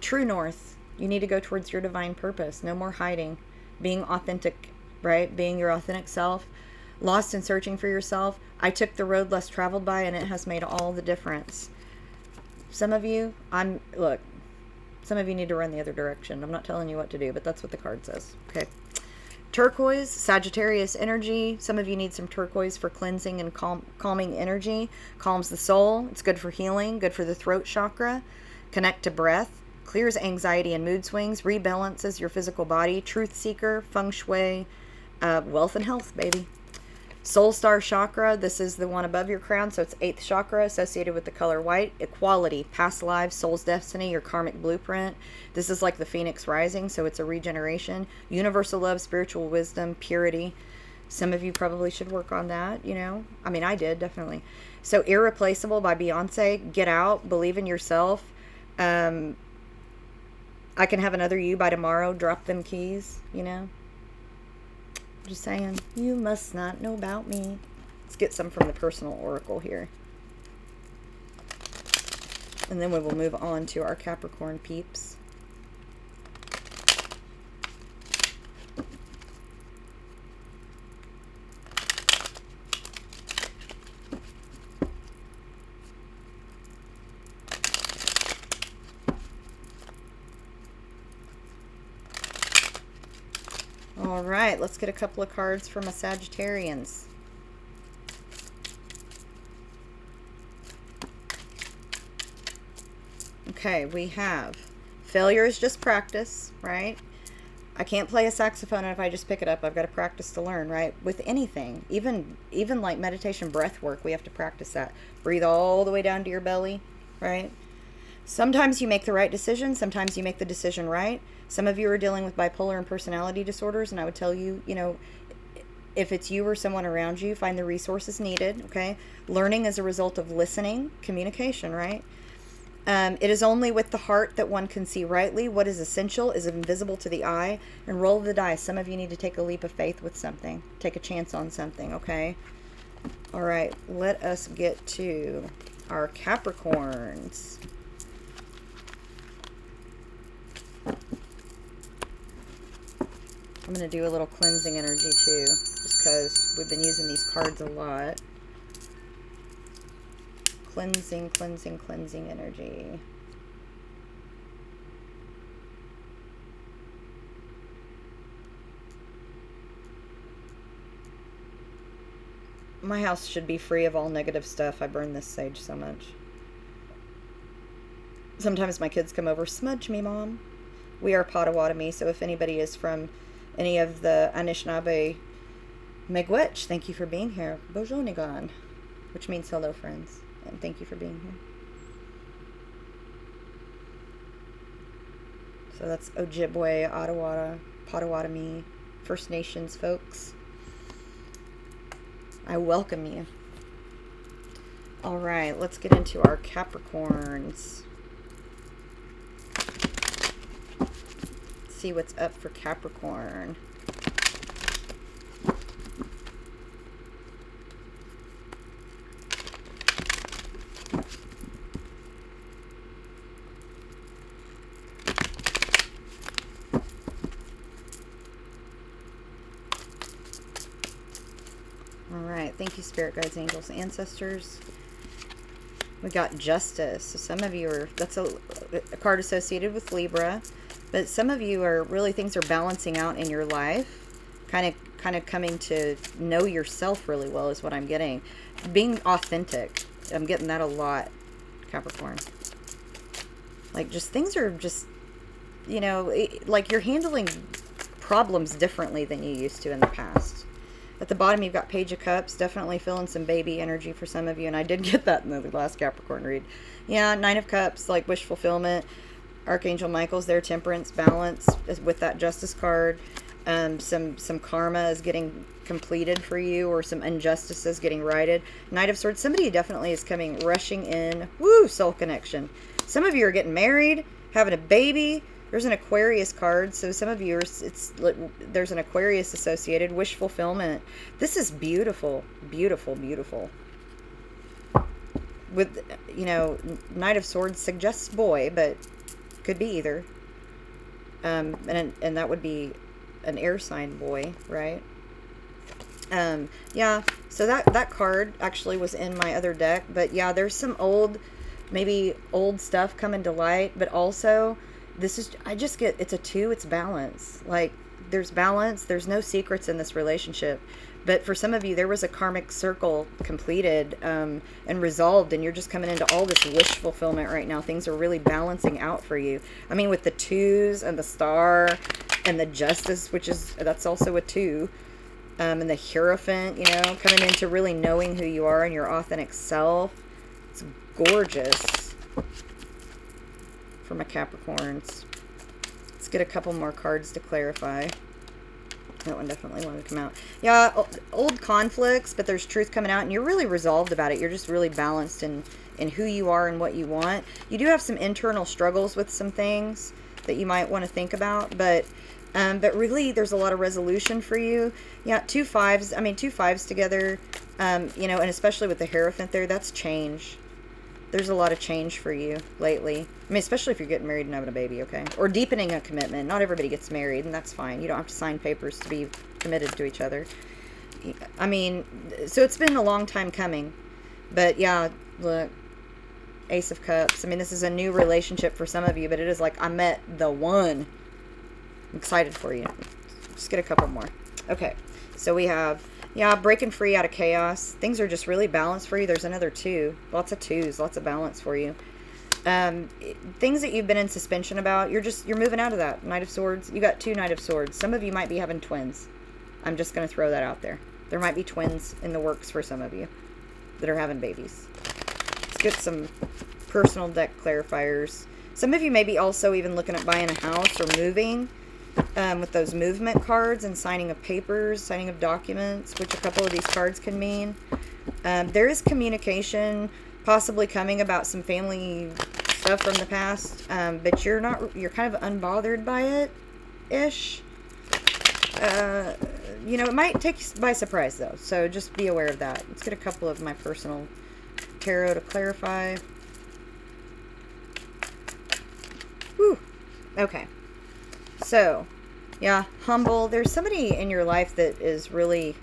True north. You need to go towards your divine purpose. No more hiding. Being authentic, right? Being your authentic self. Lost and searching for yourself. I took the road less traveled by, and it has made all the difference. Some of you, look, some of you need to run the other direction. I'm not telling you what to do, but that's what the card says. Okay. Turquoise, Sagittarius energy. Some of you need some turquoise for cleansing and calming energy. Calms the soul. It's good for healing, good for the throat chakra. Connect to breath. Clears anxiety and mood swings. Rebalances your physical body. Truth seeker, feng shui, wealth and health, baby. Soul Star Chakra, this is the one above your crown, so it's 8th chakra, associated with the color white. Equality, past lives, soul's destiny, your karmic blueprint. This is like the phoenix rising, so it's a regeneration. Universal love, spiritual wisdom, purity. Some of you probably should work on that, you know. I mean, I did, definitely. So Irreplaceable by Beyonce. Get out, believe in yourself. I can have another you by tomorrow. Drop them keys, you know. Just saying, you must not know about me. Let's get some from the personal oracle here. And then we will move on to our Capricorn peeps. All right, let's get a couple of cards from a Sagittarians. Okay, we have failure is just practice, right? I can't play a saxophone if I just pick it up. I've got to practice to learn, right? With anything, even like meditation, breath work, we have to practice that. Breathe all the way down to your belly, right? Sometimes you make the right decision. Sometimes you make the decision right. Some of you are dealing with bipolar and personality disorders, and I would tell you, you know, if it's you or someone around you, find the resources needed, okay? Learning is a result of listening, communication, right? It is only with the heart that one can see rightly. What is essential is invisible to the eye. And roll the dice. Some of you need to take a leap of faith with something. Take a chance on something, okay? All right, let us get to our Capricorns. I'm going to do a little cleansing energy too, just because we've been using these cards a lot. Cleansing, cleansing, cleansing energy. My house should be free of all negative stuff. I burn this sage so much. Sometimes my kids come over, smudge me, Mom. We are Potawatomi, so if anybody is from any of the Anishinaabe, Miigwech, thank you for being here. Bojonigan, which means hello, friends. And thank you for being here. So that's Ojibwe, Ottawa, Potawatomi, First Nations folks. I welcome you. All right, let's get into our Capricorns. Let's see what's up for Capricorn. All right. Thank you, Spirit Guides, Angels, Ancestors. We got Justice. So some of you are, that's a card associated with Libra, but some of you are really, things are balancing out in your life, kind of coming to know yourself really well is what I'm getting. Being authentic. I'm getting that a lot, Capricorn. Like, just things are just, you know, like you're handling problems differently than you used to in the past. At the bottom, you've got Page of Cups, definitely feeling some baby energy for some of you, and I did get that in the last Capricorn read. Yeah, Nine of Cups, like wish fulfillment. Archangel Michael's there, temperance, balance with that Justice card. Some karma is getting completed for you, or some injustices getting righted. Knight of Swords, somebody definitely is coming, rushing in. Woo, soul connection. Some of you are getting married, having a baby. There's an Aquarius card, so some of you are, there's an Aquarius associated. Wish fulfillment. This is beautiful, beautiful, beautiful. With, you know, Knight of Swords suggests boy, but could be either. And that would be an air sign boy, right? Yeah, so that card actually was in my other deck, but yeah, there's some maybe old stuff coming to light, but also this is, I just get, it's a 2, it's balance. Like, there's balance, there's no secrets in this relationship. But for some of you, there was a karmic circle completed and resolved, and you're just coming into all this wish fulfillment right now. Things are really balancing out for you. I mean, with the 2s and the Star and the Justice, that's also a 2. And the Hierophant, you know, coming into really knowing who you are and your authentic self. It's gorgeous. For my Capricorns. Let's get a couple more cards to clarify. That one definitely wanted to come out. Yeah, old conflicts, but there's truth coming out, and you're really resolved about it. You're just really balanced in who you are and what you want. You do have some internal struggles with some things that you might want to think about, but really there's a lot of resolution for you. Yeah, 2 5s. I mean, 2 5s together, you know, and especially with the Hierophant there, that's change. There's a lot of change for you lately. I mean, especially if you're getting married and having a baby, okay? Or deepening a commitment. Not everybody gets married, and that's fine. You don't have to sign papers to be committed to each other. I mean, so it's been a long time coming. But yeah, look, Ace of Cups. I mean, this is a new relationship for some of you, but it is like, I met the one. I'm excited for you. Just get a couple more. Okay, so we have... yeah, breaking free out of chaos. Things are just really balanced for you. There's another 2. Lots of 2s. Lots of balance for you. Things that you've been in suspension about, you're moving out of that. Knight of Swords. You got 2 Knight of Swords. Some of you might be having twins. I'm just going to throw that out there. There might be twins in the works for some of you that are having babies. Let's get some personal deck clarifiers. Some of you may be also even looking at buying a house or moving. With those movement cards and signing of papers, signing of documents, which a couple of these cards can mean. There is communication possibly coming about some family stuff from the past, but you're kind of unbothered by it-ish. You know, it might take you by surprise, though, so just be aware of that. Let's get a couple of my personal tarot to clarify. Whew. Okay. So, yeah, humble. There's somebody in your life that is really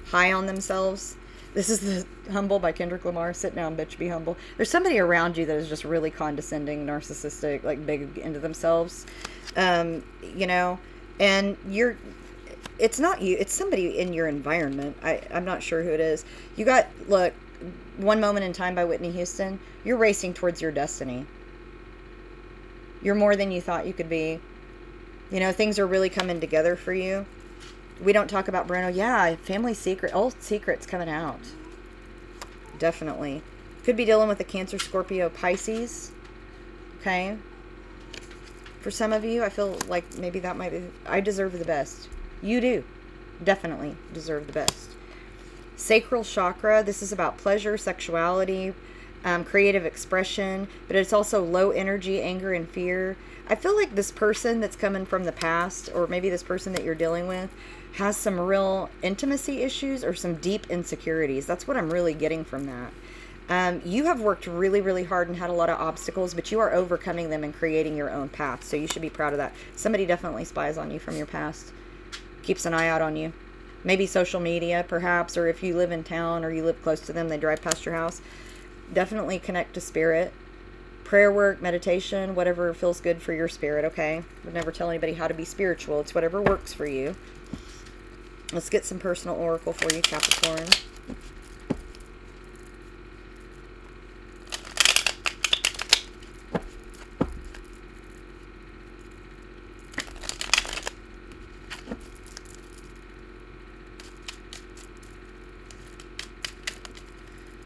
high on themselves. This is the Humble by Kendrick Lamar. Sit down, bitch, be humble. There's somebody around you that is just really condescending, narcissistic, like big into themselves. You know, and it's not you, it's somebody in your environment. I'm not sure who it is. You got, look, One Moment in Time by Whitney Houston. You're racing towards your destiny. You're more than you thought you could be. You know, things are really coming together for you. We don't talk about Bruno. Yeah, family secret, old secrets coming out. Definitely. Could be dealing with a Cancer, Scorpio, Pisces. Okay. For some of you, I feel like maybe that might be... I deserve the best. You do. Definitely deserve the best. Sacral chakra. This is about pleasure, sexuality, creative expression, but it's also low energy, anger, and fear. I feel like this person that's coming from the past, or maybe this person that you're dealing with, has some real intimacy issues or some deep insecurities. That's what I'm really getting from that. You have worked really, really hard and had a lot of obstacles, but you are overcoming them and creating your own path. So you should be proud of that. Somebody definitely spies on you from your past, keeps an eye out on you. Maybe social media, perhaps, or if you live in town or you live close to them, they drive past your house. Definitely connect to spirit. Prayer work, meditation, whatever feels good for your spirit, okay? I would never tell anybody how to be spiritual. It's whatever works for you. Let's get some personal oracle for you, Capricorn.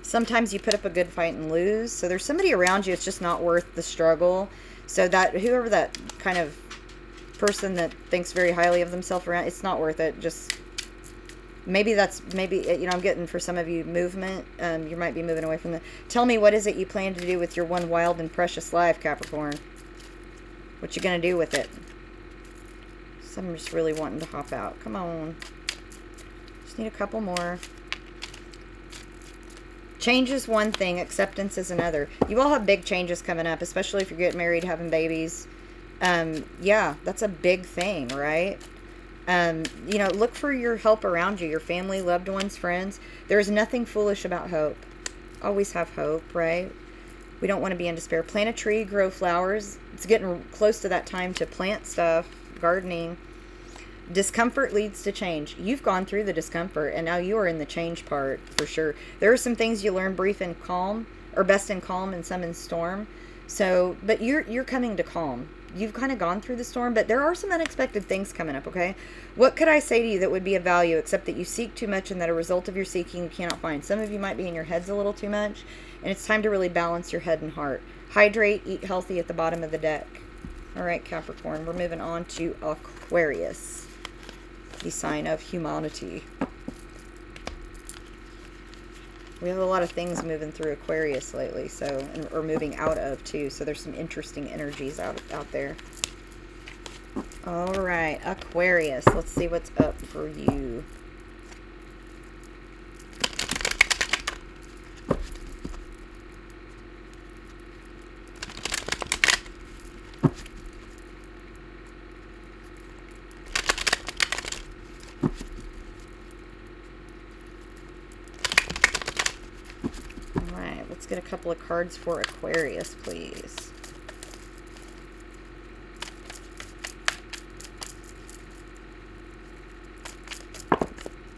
Sometimes you put up a good fight and lose. So there's somebody around you, it's just not worth the struggle. So that whoever that kind of person that thinks very highly of themselves around, it's not worth it. Just maybe I'm getting for some of you movement. You might be moving away from the. Tell me, what is it you plan to do with your one wild and precious life, Capricorn? What you gonna do with it? Some just really wanting to hop out. Come on. Just need a couple more. Change is one thing, acceptance is another. You all have big changes coming up, especially if you're getting married, having babies. Yeah, that's a big thing, right? Look for your help around you, your family, loved ones, friends. There is nothing foolish about hope. Always have hope, right? We don't want to be in despair. Plant a tree, grow flowers. It's getting close to that time to plant stuff, gardening. Discomfort leads to change. You've gone through the discomfort, and now you are in the change part for sure. There are some things you learn brief and calm, or best in calm and some in storm. So, but you're coming to calm. You've kind of gone through the storm, but there are some unexpected things coming up, okay? What could I say to you that would be of value, except that you seek too much and that a result of your seeking you cannot find? Some of you might be in your heads a little too much, and it's time to really balance your head and heart. Hydrate, eat healthy at the bottom of the deck. All right, Capricorn, we're moving on to Aquarius, the sign of humanity. We have a lot of things moving through Aquarius lately, or moving out of too, so there's some interesting energies out there. All right, Aquarius, let's see what's up for you. Let's get a couple of cards for Aquarius, please.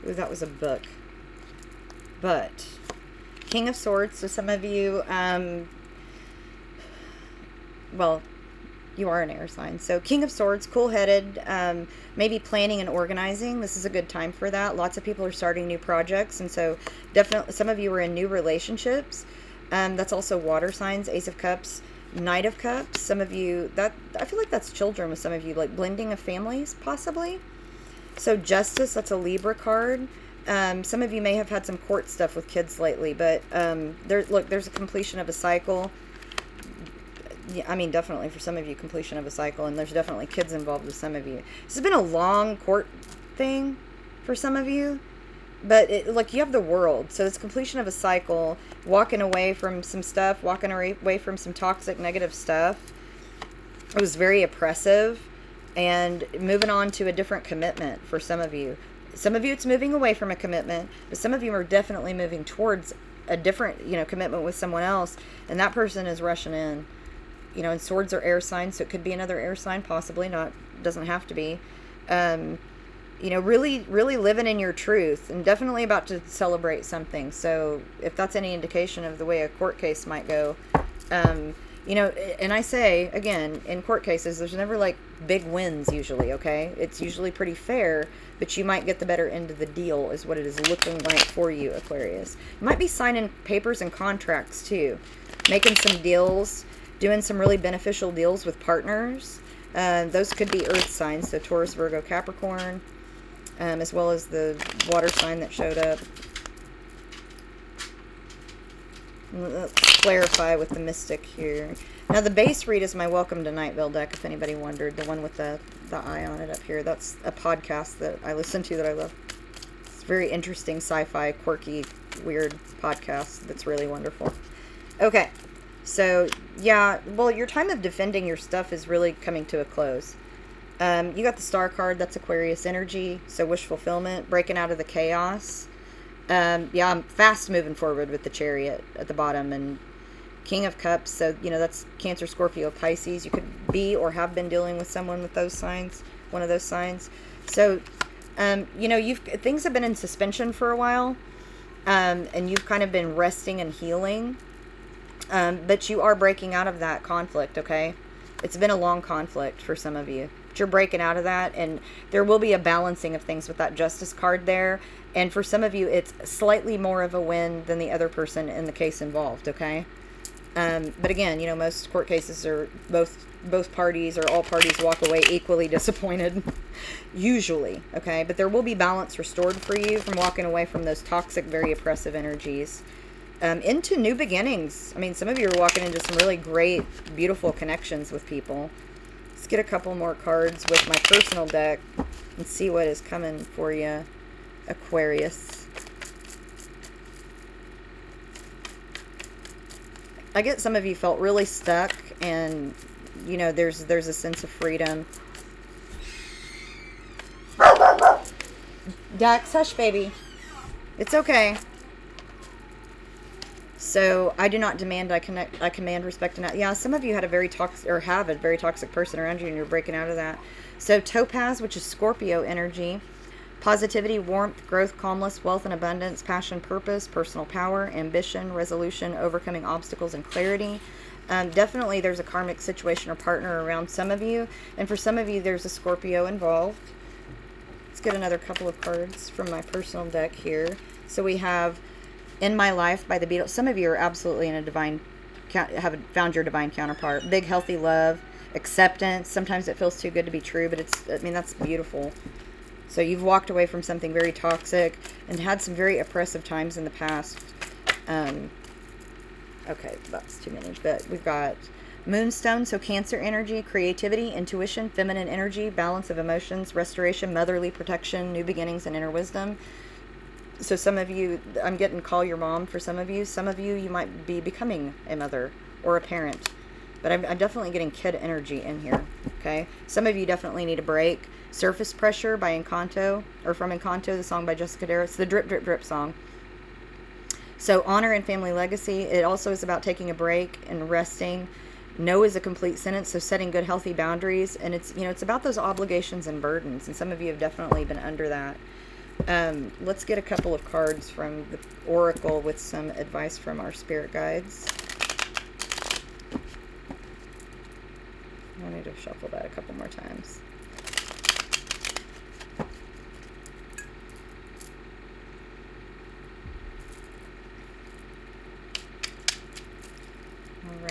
Ooh, that was a book. But King of Swords, so some of you, well, you are an air sign. So King of Swords, cool-headed, maybe planning and organizing. This is a good time for that. Lots of people are starting new projects, and so definitely some of you are in new relationships. That's also water signs, Ace of Cups, Knight of Cups. Some of you, I feel like that's children with some of you, like blending of families, possibly. So Justice, that's a Libra card. Some of you may have had some court stuff with kids lately, but there's a completion of a cycle. Yeah, I mean, definitely for some of you, completion of a cycle, and there's definitely kids involved with some of you. This has been a long court thing for some of you, but you have the World, so it's completion of a cycle, walking away from some stuff, walking away from some toxic, negative stuff. It was very oppressive, and moving on to a different commitment for some of you. Some of you, it's moving away from a commitment, but some of you are definitely moving towards a different, commitment with someone else, and that person is rushing in. And swords are air signs, so it could be another air sign, possibly, not, doesn't have to be. Really, really living in your truth, and definitely about to celebrate something. So if that's any indication of the way a court case might go, and I say, again, in court cases, there's never like big wins usually, okay? It's usually pretty fair, but you might get the better end of the deal is what it is looking like for you, Aquarius. You might be signing papers and contracts too, making some deals, doing some really beneficial deals with partners. Those could be earth signs, so Taurus, Virgo, Capricorn, as well as the water sign that showed up. Let's clarify with the Mystic here. Now, the base read is my Welcome to Nightville deck, if anybody wondered. The one with the eye on it up here. That's a podcast that I listen to that I love. It's a very interesting, sci-fi, quirky, weird podcast that's really wonderful. Okay. So, yeah, well, your time of defending your stuff is really coming to a close. You got the Star card. That's Aquarius energy. So, wish fulfillment, breaking out of the chaos. Yeah, I'm fast moving forward with the Chariot at the bottom, and King of Cups. So, that's Cancer, Scorpio, Pisces. You could be or have been dealing with someone with those signs, one of those signs. So, things have been in suspension for a while, and you've kind of been resting and healing. But you are breaking out of that conflict, okay? It's been a long conflict for some of you. But you're breaking out of that, and there will be a balancing of things with that Justice card there. And for some of you, it's slightly more of a win than the other person in the case involved, okay? But again, most court cases are both parties or all parties walk away equally disappointed, usually, okay? But there will be balance restored for you from walking away from those toxic, very oppressive energies. Into new beginnings. I mean, some of you are walking into some really great, beautiful connections with people. Let's get a couple more cards with my personal deck and see what is coming for you, Aquarius. I get some of you felt really stuck, and there's a sense of freedom. Dax, hush, baby. It's okay. So I do not demand, I command, respect, and yeah, some of you had a very toxic, or have a very toxic person around you, and you're breaking out of that. So Topaz, which is Scorpio energy, positivity, warmth, growth, calmness, wealth and abundance, passion, purpose, personal power, ambition, resolution, overcoming obstacles, and clarity. Definitely there's a karmic situation or partner around some of you, and for some of you there's a Scorpio involved. Let's get another couple of cards from my personal deck here. So we have In My Life by the Beatles. Some of you are absolutely in a divine, have found your divine counterpart. Big, healthy love, acceptance. Sometimes it feels too good to be true, but that's beautiful. So you've walked away from something very toxic and had some very oppressive times in the past. Okay, that's too many. But we've got Moonstone, so Cancer energy, creativity, intuition, feminine energy, balance of emotions, restoration, motherly protection, new beginnings, and inner wisdom. So some of you, I'm getting call your mom for some of you. Some of you, you might be becoming a mother or a parent. But I'm definitely getting kid energy in here, okay? Some of you definitely need a break. Surface Pressure by Encanto, or from Encanto, the song by Jessica Dare. It's the Drip, Drip, Drip song. So honor and family legacy. It also is about taking a break and resting. No is a complete sentence, so setting good, healthy boundaries. And it's, it's about those obligations and burdens. And some of you have definitely been under that. Let's get a couple of cards from the Oracle with some advice from our spirit guides. I need to shuffle that a couple more times.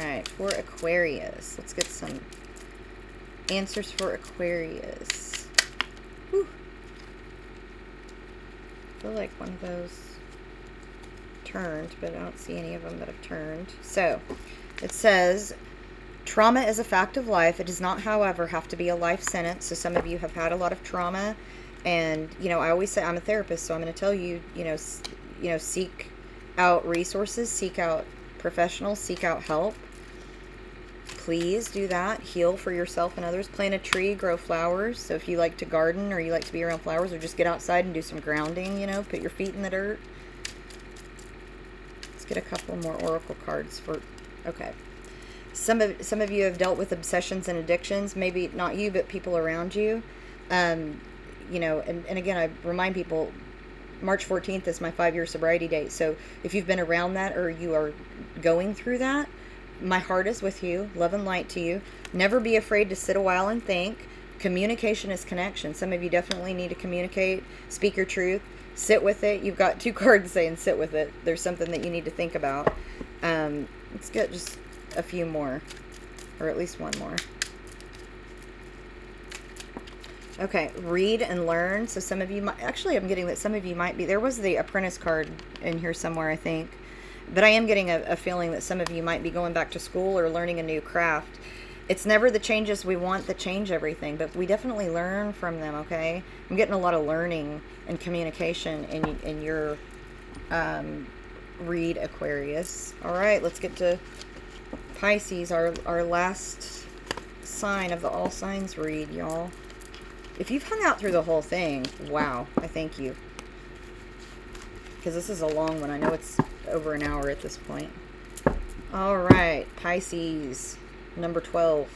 Alright, for Aquarius. Let's get some answers for Aquarius. Whew. I feel like one of those turned, but I don't see any of them that have turned. So, it says, trauma is a fact of life. It does not, however, have to be a life sentence. So some of you have had a lot of trauma. And, I always say, I'm a therapist, so I'm going to tell you, seek out resources, seek out professionals, seek out help. Please do that. Heal for yourself and others. Plant a tree, grow flowers. So if you like to garden or you like to be around flowers, or just get outside and do some grounding, put your feet in the dirt. Let's get a couple more oracle cards for, okay. Some of you have dealt with obsessions and addictions. Maybe not you, but people around you. And again, I remind people, March 14th is my 5-year sobriety date. So if you've been around that or you are going through that, my heart is with you. Love and light to you. Never be afraid to sit a while and think. Communication is connection. Some of you definitely need to communicate. Speak your truth. Sit with it. You've got 2 cards saying sit with it. There's something that you need to think about. Let's get just a few more, or at least one more. Okay, read and learn. So some of you might, actually I'm getting that some of you might be, there was the Apprentice card in here somewhere, I think. But I am getting a feeling that some of you might be going back to school or learning a new craft. It's never the changes we want that change everything, but we definitely learn from them, okay? I'm getting a lot of learning and communication in your read, Aquarius. All right, let's get to Pisces, our last sign of the all signs read, y'all. If you've hung out through the whole thing, wow, I thank you. Because this is a long one. I know it's over an hour at this point. All right, Pisces, number 12.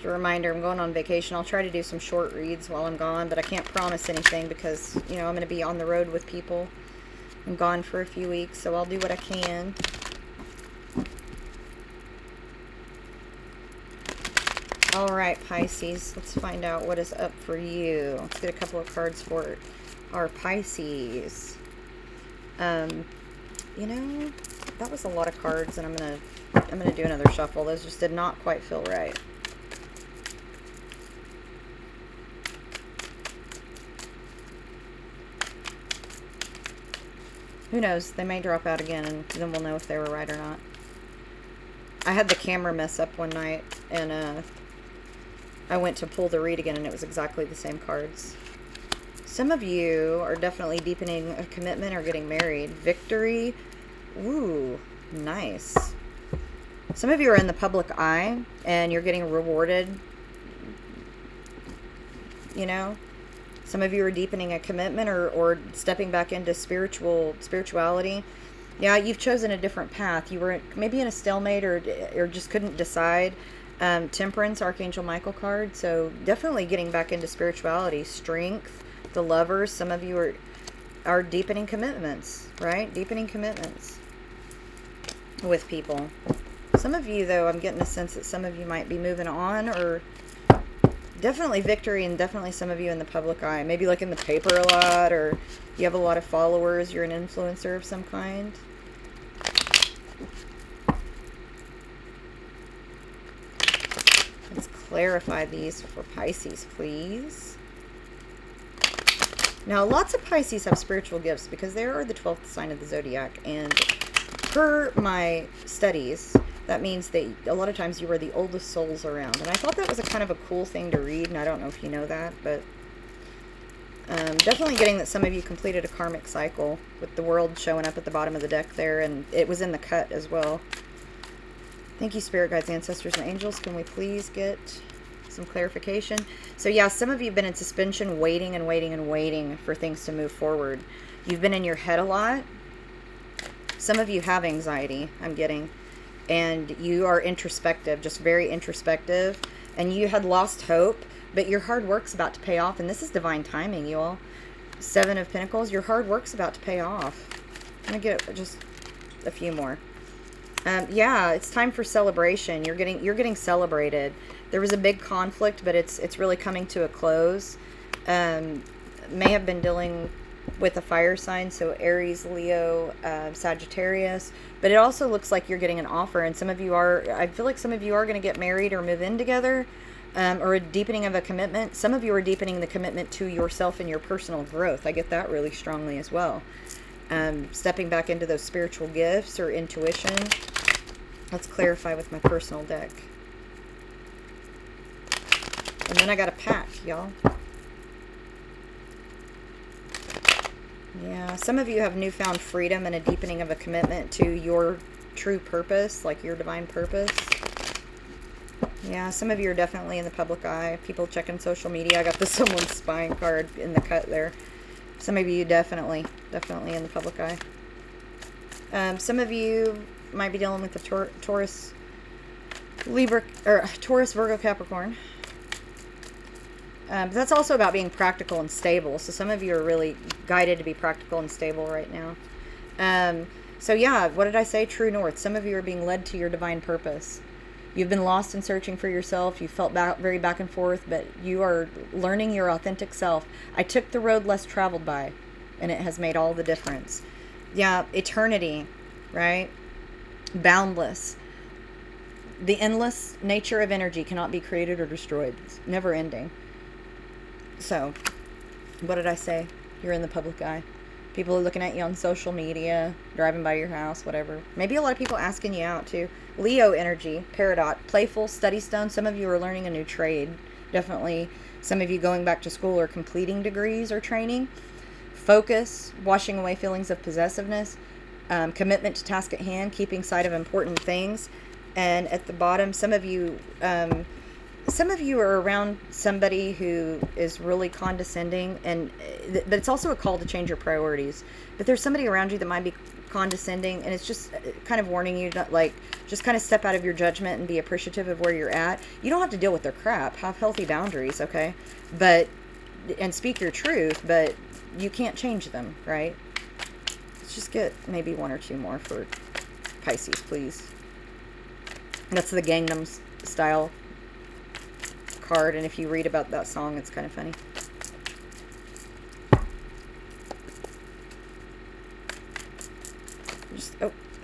A reminder, I'm going on vacation. I'll try to do some short reads while I'm gone, but I can't promise anything because, you know, I'm going to be on the road with people. I'm gone for a few weeks, so I'll do what I can. All right, Pisces, let's find out what is up for you. Let's get a couple of cards for our Pisces. You know, that was a lot of cards, and I'm gonna do another shuffle. Those just did not quite feel right. Who knows? They may drop out again, and then we'll know if they were right or not. I had the camera mess up one night, and I went to pull the read again, and it was exactly the same cards. Some of you are definitely deepening a commitment or getting married. Victory. Ooh, nice. Some of you are in the public eye, and you're getting rewarded. You know? Some of you are deepening a commitment or stepping back into spirituality. Yeah, you've chosen a different path. You were maybe in a stalemate or just couldn't decide. Temperance, Archangel Michael card. So definitely getting back into spirituality. Strength, the Lovers. Some of you are deepening commitments, right? Deepening commitments with people. Some of you, though, I'm getting a sense that some of you might be moving on, or definitely victory, and definitely some of you in the public eye. Maybe like in the paper a lot, or you have a lot of followers. You're an influencer of some kind. Let's clarify these for Pisces, please. Now, lots of Pisces have spiritual gifts because they are the 12th sign of the zodiac. And per my studies, that means that a lot of times you are the oldest souls around. And I thought that was a kind of a cool thing to read, and I don't know if you know that, but definitely getting that some of you completed a karmic cycle with the World showing up at the bottom of the deck there, and it was in the cut as well. Thank you, Spirit Guides, Ancestors, and Angels. Can we please get some clarification? So yeah, some of you have been in suspension, waiting and waiting and waiting for things to move forward. You've been in your head a lot. Some of you have anxiety, I'm getting. And you are introspective, just very introspective, and you had lost hope, but your hard work's about to pay off, and this is divine timing, you all. 7 of Pentacles, your hard work's about to pay off. I'm gonna get just a few more. Yeah, it's time for celebration. You're getting celebrated. There was a big conflict, but it's really coming to a close. May have been dealing with a fire sign, so Aries, Leo, Sagittarius, but it also looks like you're getting an offer, and some of you are, I feel like some of you are going to get married or move in together, or a deepening of a commitment. Some of you are deepening the commitment to yourself and your personal growth. I get that really strongly as well. Stepping back into those spiritual gifts or intuition. Let's clarify with my personal deck. And then I got a pack, y'all. Yeah, some of you have newfound freedom and a deepening of a commitment to your true purpose, like your divine purpose. Yeah, some of you are definitely in the public eye. People checking social media. I got the someone's spying card in the cut there. Some of you definitely in the public eye. Some of you might be dealing with the Taurus, Libra, or Taurus, Virgo, Capricorn. But that's also about being practical and stable. So some of you are really guided to be practical and stable right now. So yeah, what did I say? True north. Some of you are being led to your divine purpose. You've been lost in searching for yourself. You felt very back and forth, but you are learning your authentic self. I took the road less traveled by, and it has made all the difference. Yeah, eternity, right? Boundless. The endless nature of energy cannot be created or destroyed. It's never ending. So, what did I say? You're in the public eye. People are looking at you on social media, driving by your house, whatever. Maybe a lot of people asking you out too. Leo energy, Peridot, playful, study stone. Some of you are learning a new trade. Definitely some of you going back to school or completing degrees or training. Focus, washing away feelings of possessiveness. Commitment to task at hand, keeping sight of important things. And at the bottom, some of you are around somebody who is really condescending, but it's also a call to change your priorities. But there's somebody around you that might be condescending, and it's just kind of warning you to, like, just kind of step out of your judgment and be appreciative of where you're at. You don't have to deal with their crap. Have healthy boundaries, okay? And speak your truth, but you can't change them, right? Let's just get maybe one or two more for Pisces, please. That's the Gangnam Style card, and if you read about that song, it's kind of funny.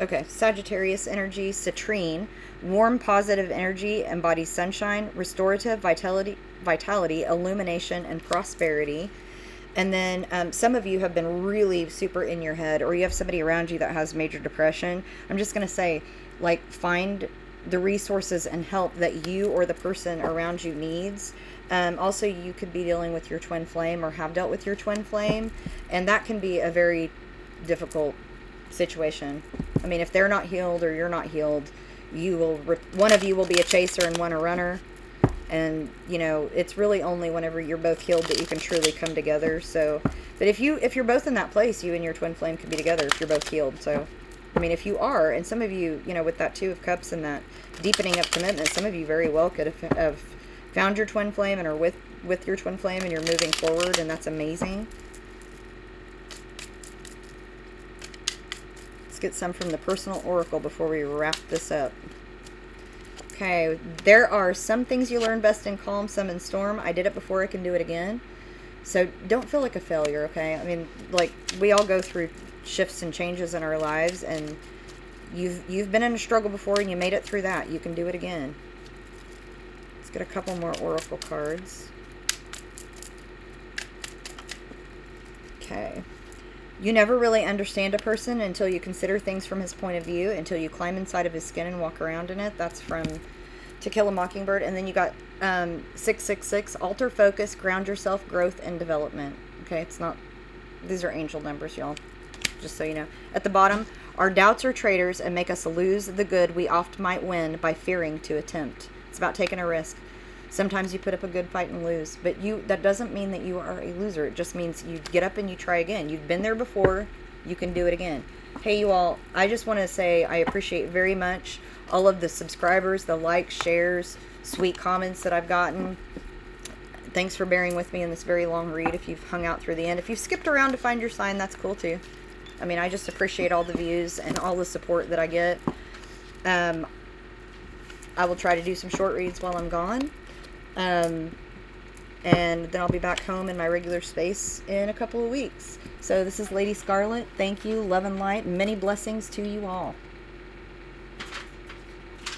Okay. Sagittarius energy, citrine, warm, positive energy, embodies sunshine, restorative, vitality, illumination, and prosperity. And then some of you have been really super in your head, or you have somebody around you that has major depression. I'm just going to say, like, find the resources and help that you or the person around you needs. Also, you could be dealing with your twin flame or have dealt with your twin flame, and that can be a very difficult situation. I mean, if they're not healed or you're not healed, one of you will be a chaser and one a runner. And, you know, it's really only whenever you're both healed that you can truly come together. So, but if you're both in that place, you and your twin flame can be together if you're both healed. So, I mean, if you are, and some of you, you know, with that Two of Cups and that deepening of commitment, some of you very well could have found your twin flame and are with your twin flame, and you're moving forward, and that's amazing. Let's get some from the personal oracle before we wrap this up. Okay, there are some things you learn best in calm, some in storm. I did it before, I can do it again. So don't feel like a failure, okay? I mean, like, we all go through shifts and changes in our lives, and you've been in a struggle before and you made it through that. You can do it again. Let's get a couple more oracle cards. Okay. You never really understand a person until you consider things from his point of view, until you climb inside of his skin and walk around in it. That's from To Kill a Mockingbird. And then you got 666, alter focus, ground yourself, growth, and development. Okay, it's not, these are angel numbers, y'all, just so you know. At the bottom, our doubts are traitors and make us lose the good we oft might win by fearing to attempt. It's about taking a risk. Sometimes you put up a good fight and lose, but that doesn't mean that you are a loser. It just means you get up and you try again. You've been there before. You can do it again. Hey, you all, I just want to say I appreciate very much all of the subscribers, the likes, shares, sweet comments that I've gotten. Thanks for bearing with me in this very long read. If you've hung out through the end, if you've skipped around to find your sign, that's cool too. I mean, I just appreciate all the views and all the support that I get. I will try to do some short reads while I'm gone. And then I'll be back home in my regular space in a couple of weeks. So this is Lady Scarlet. Thank you. Love and light. Many blessings to you all.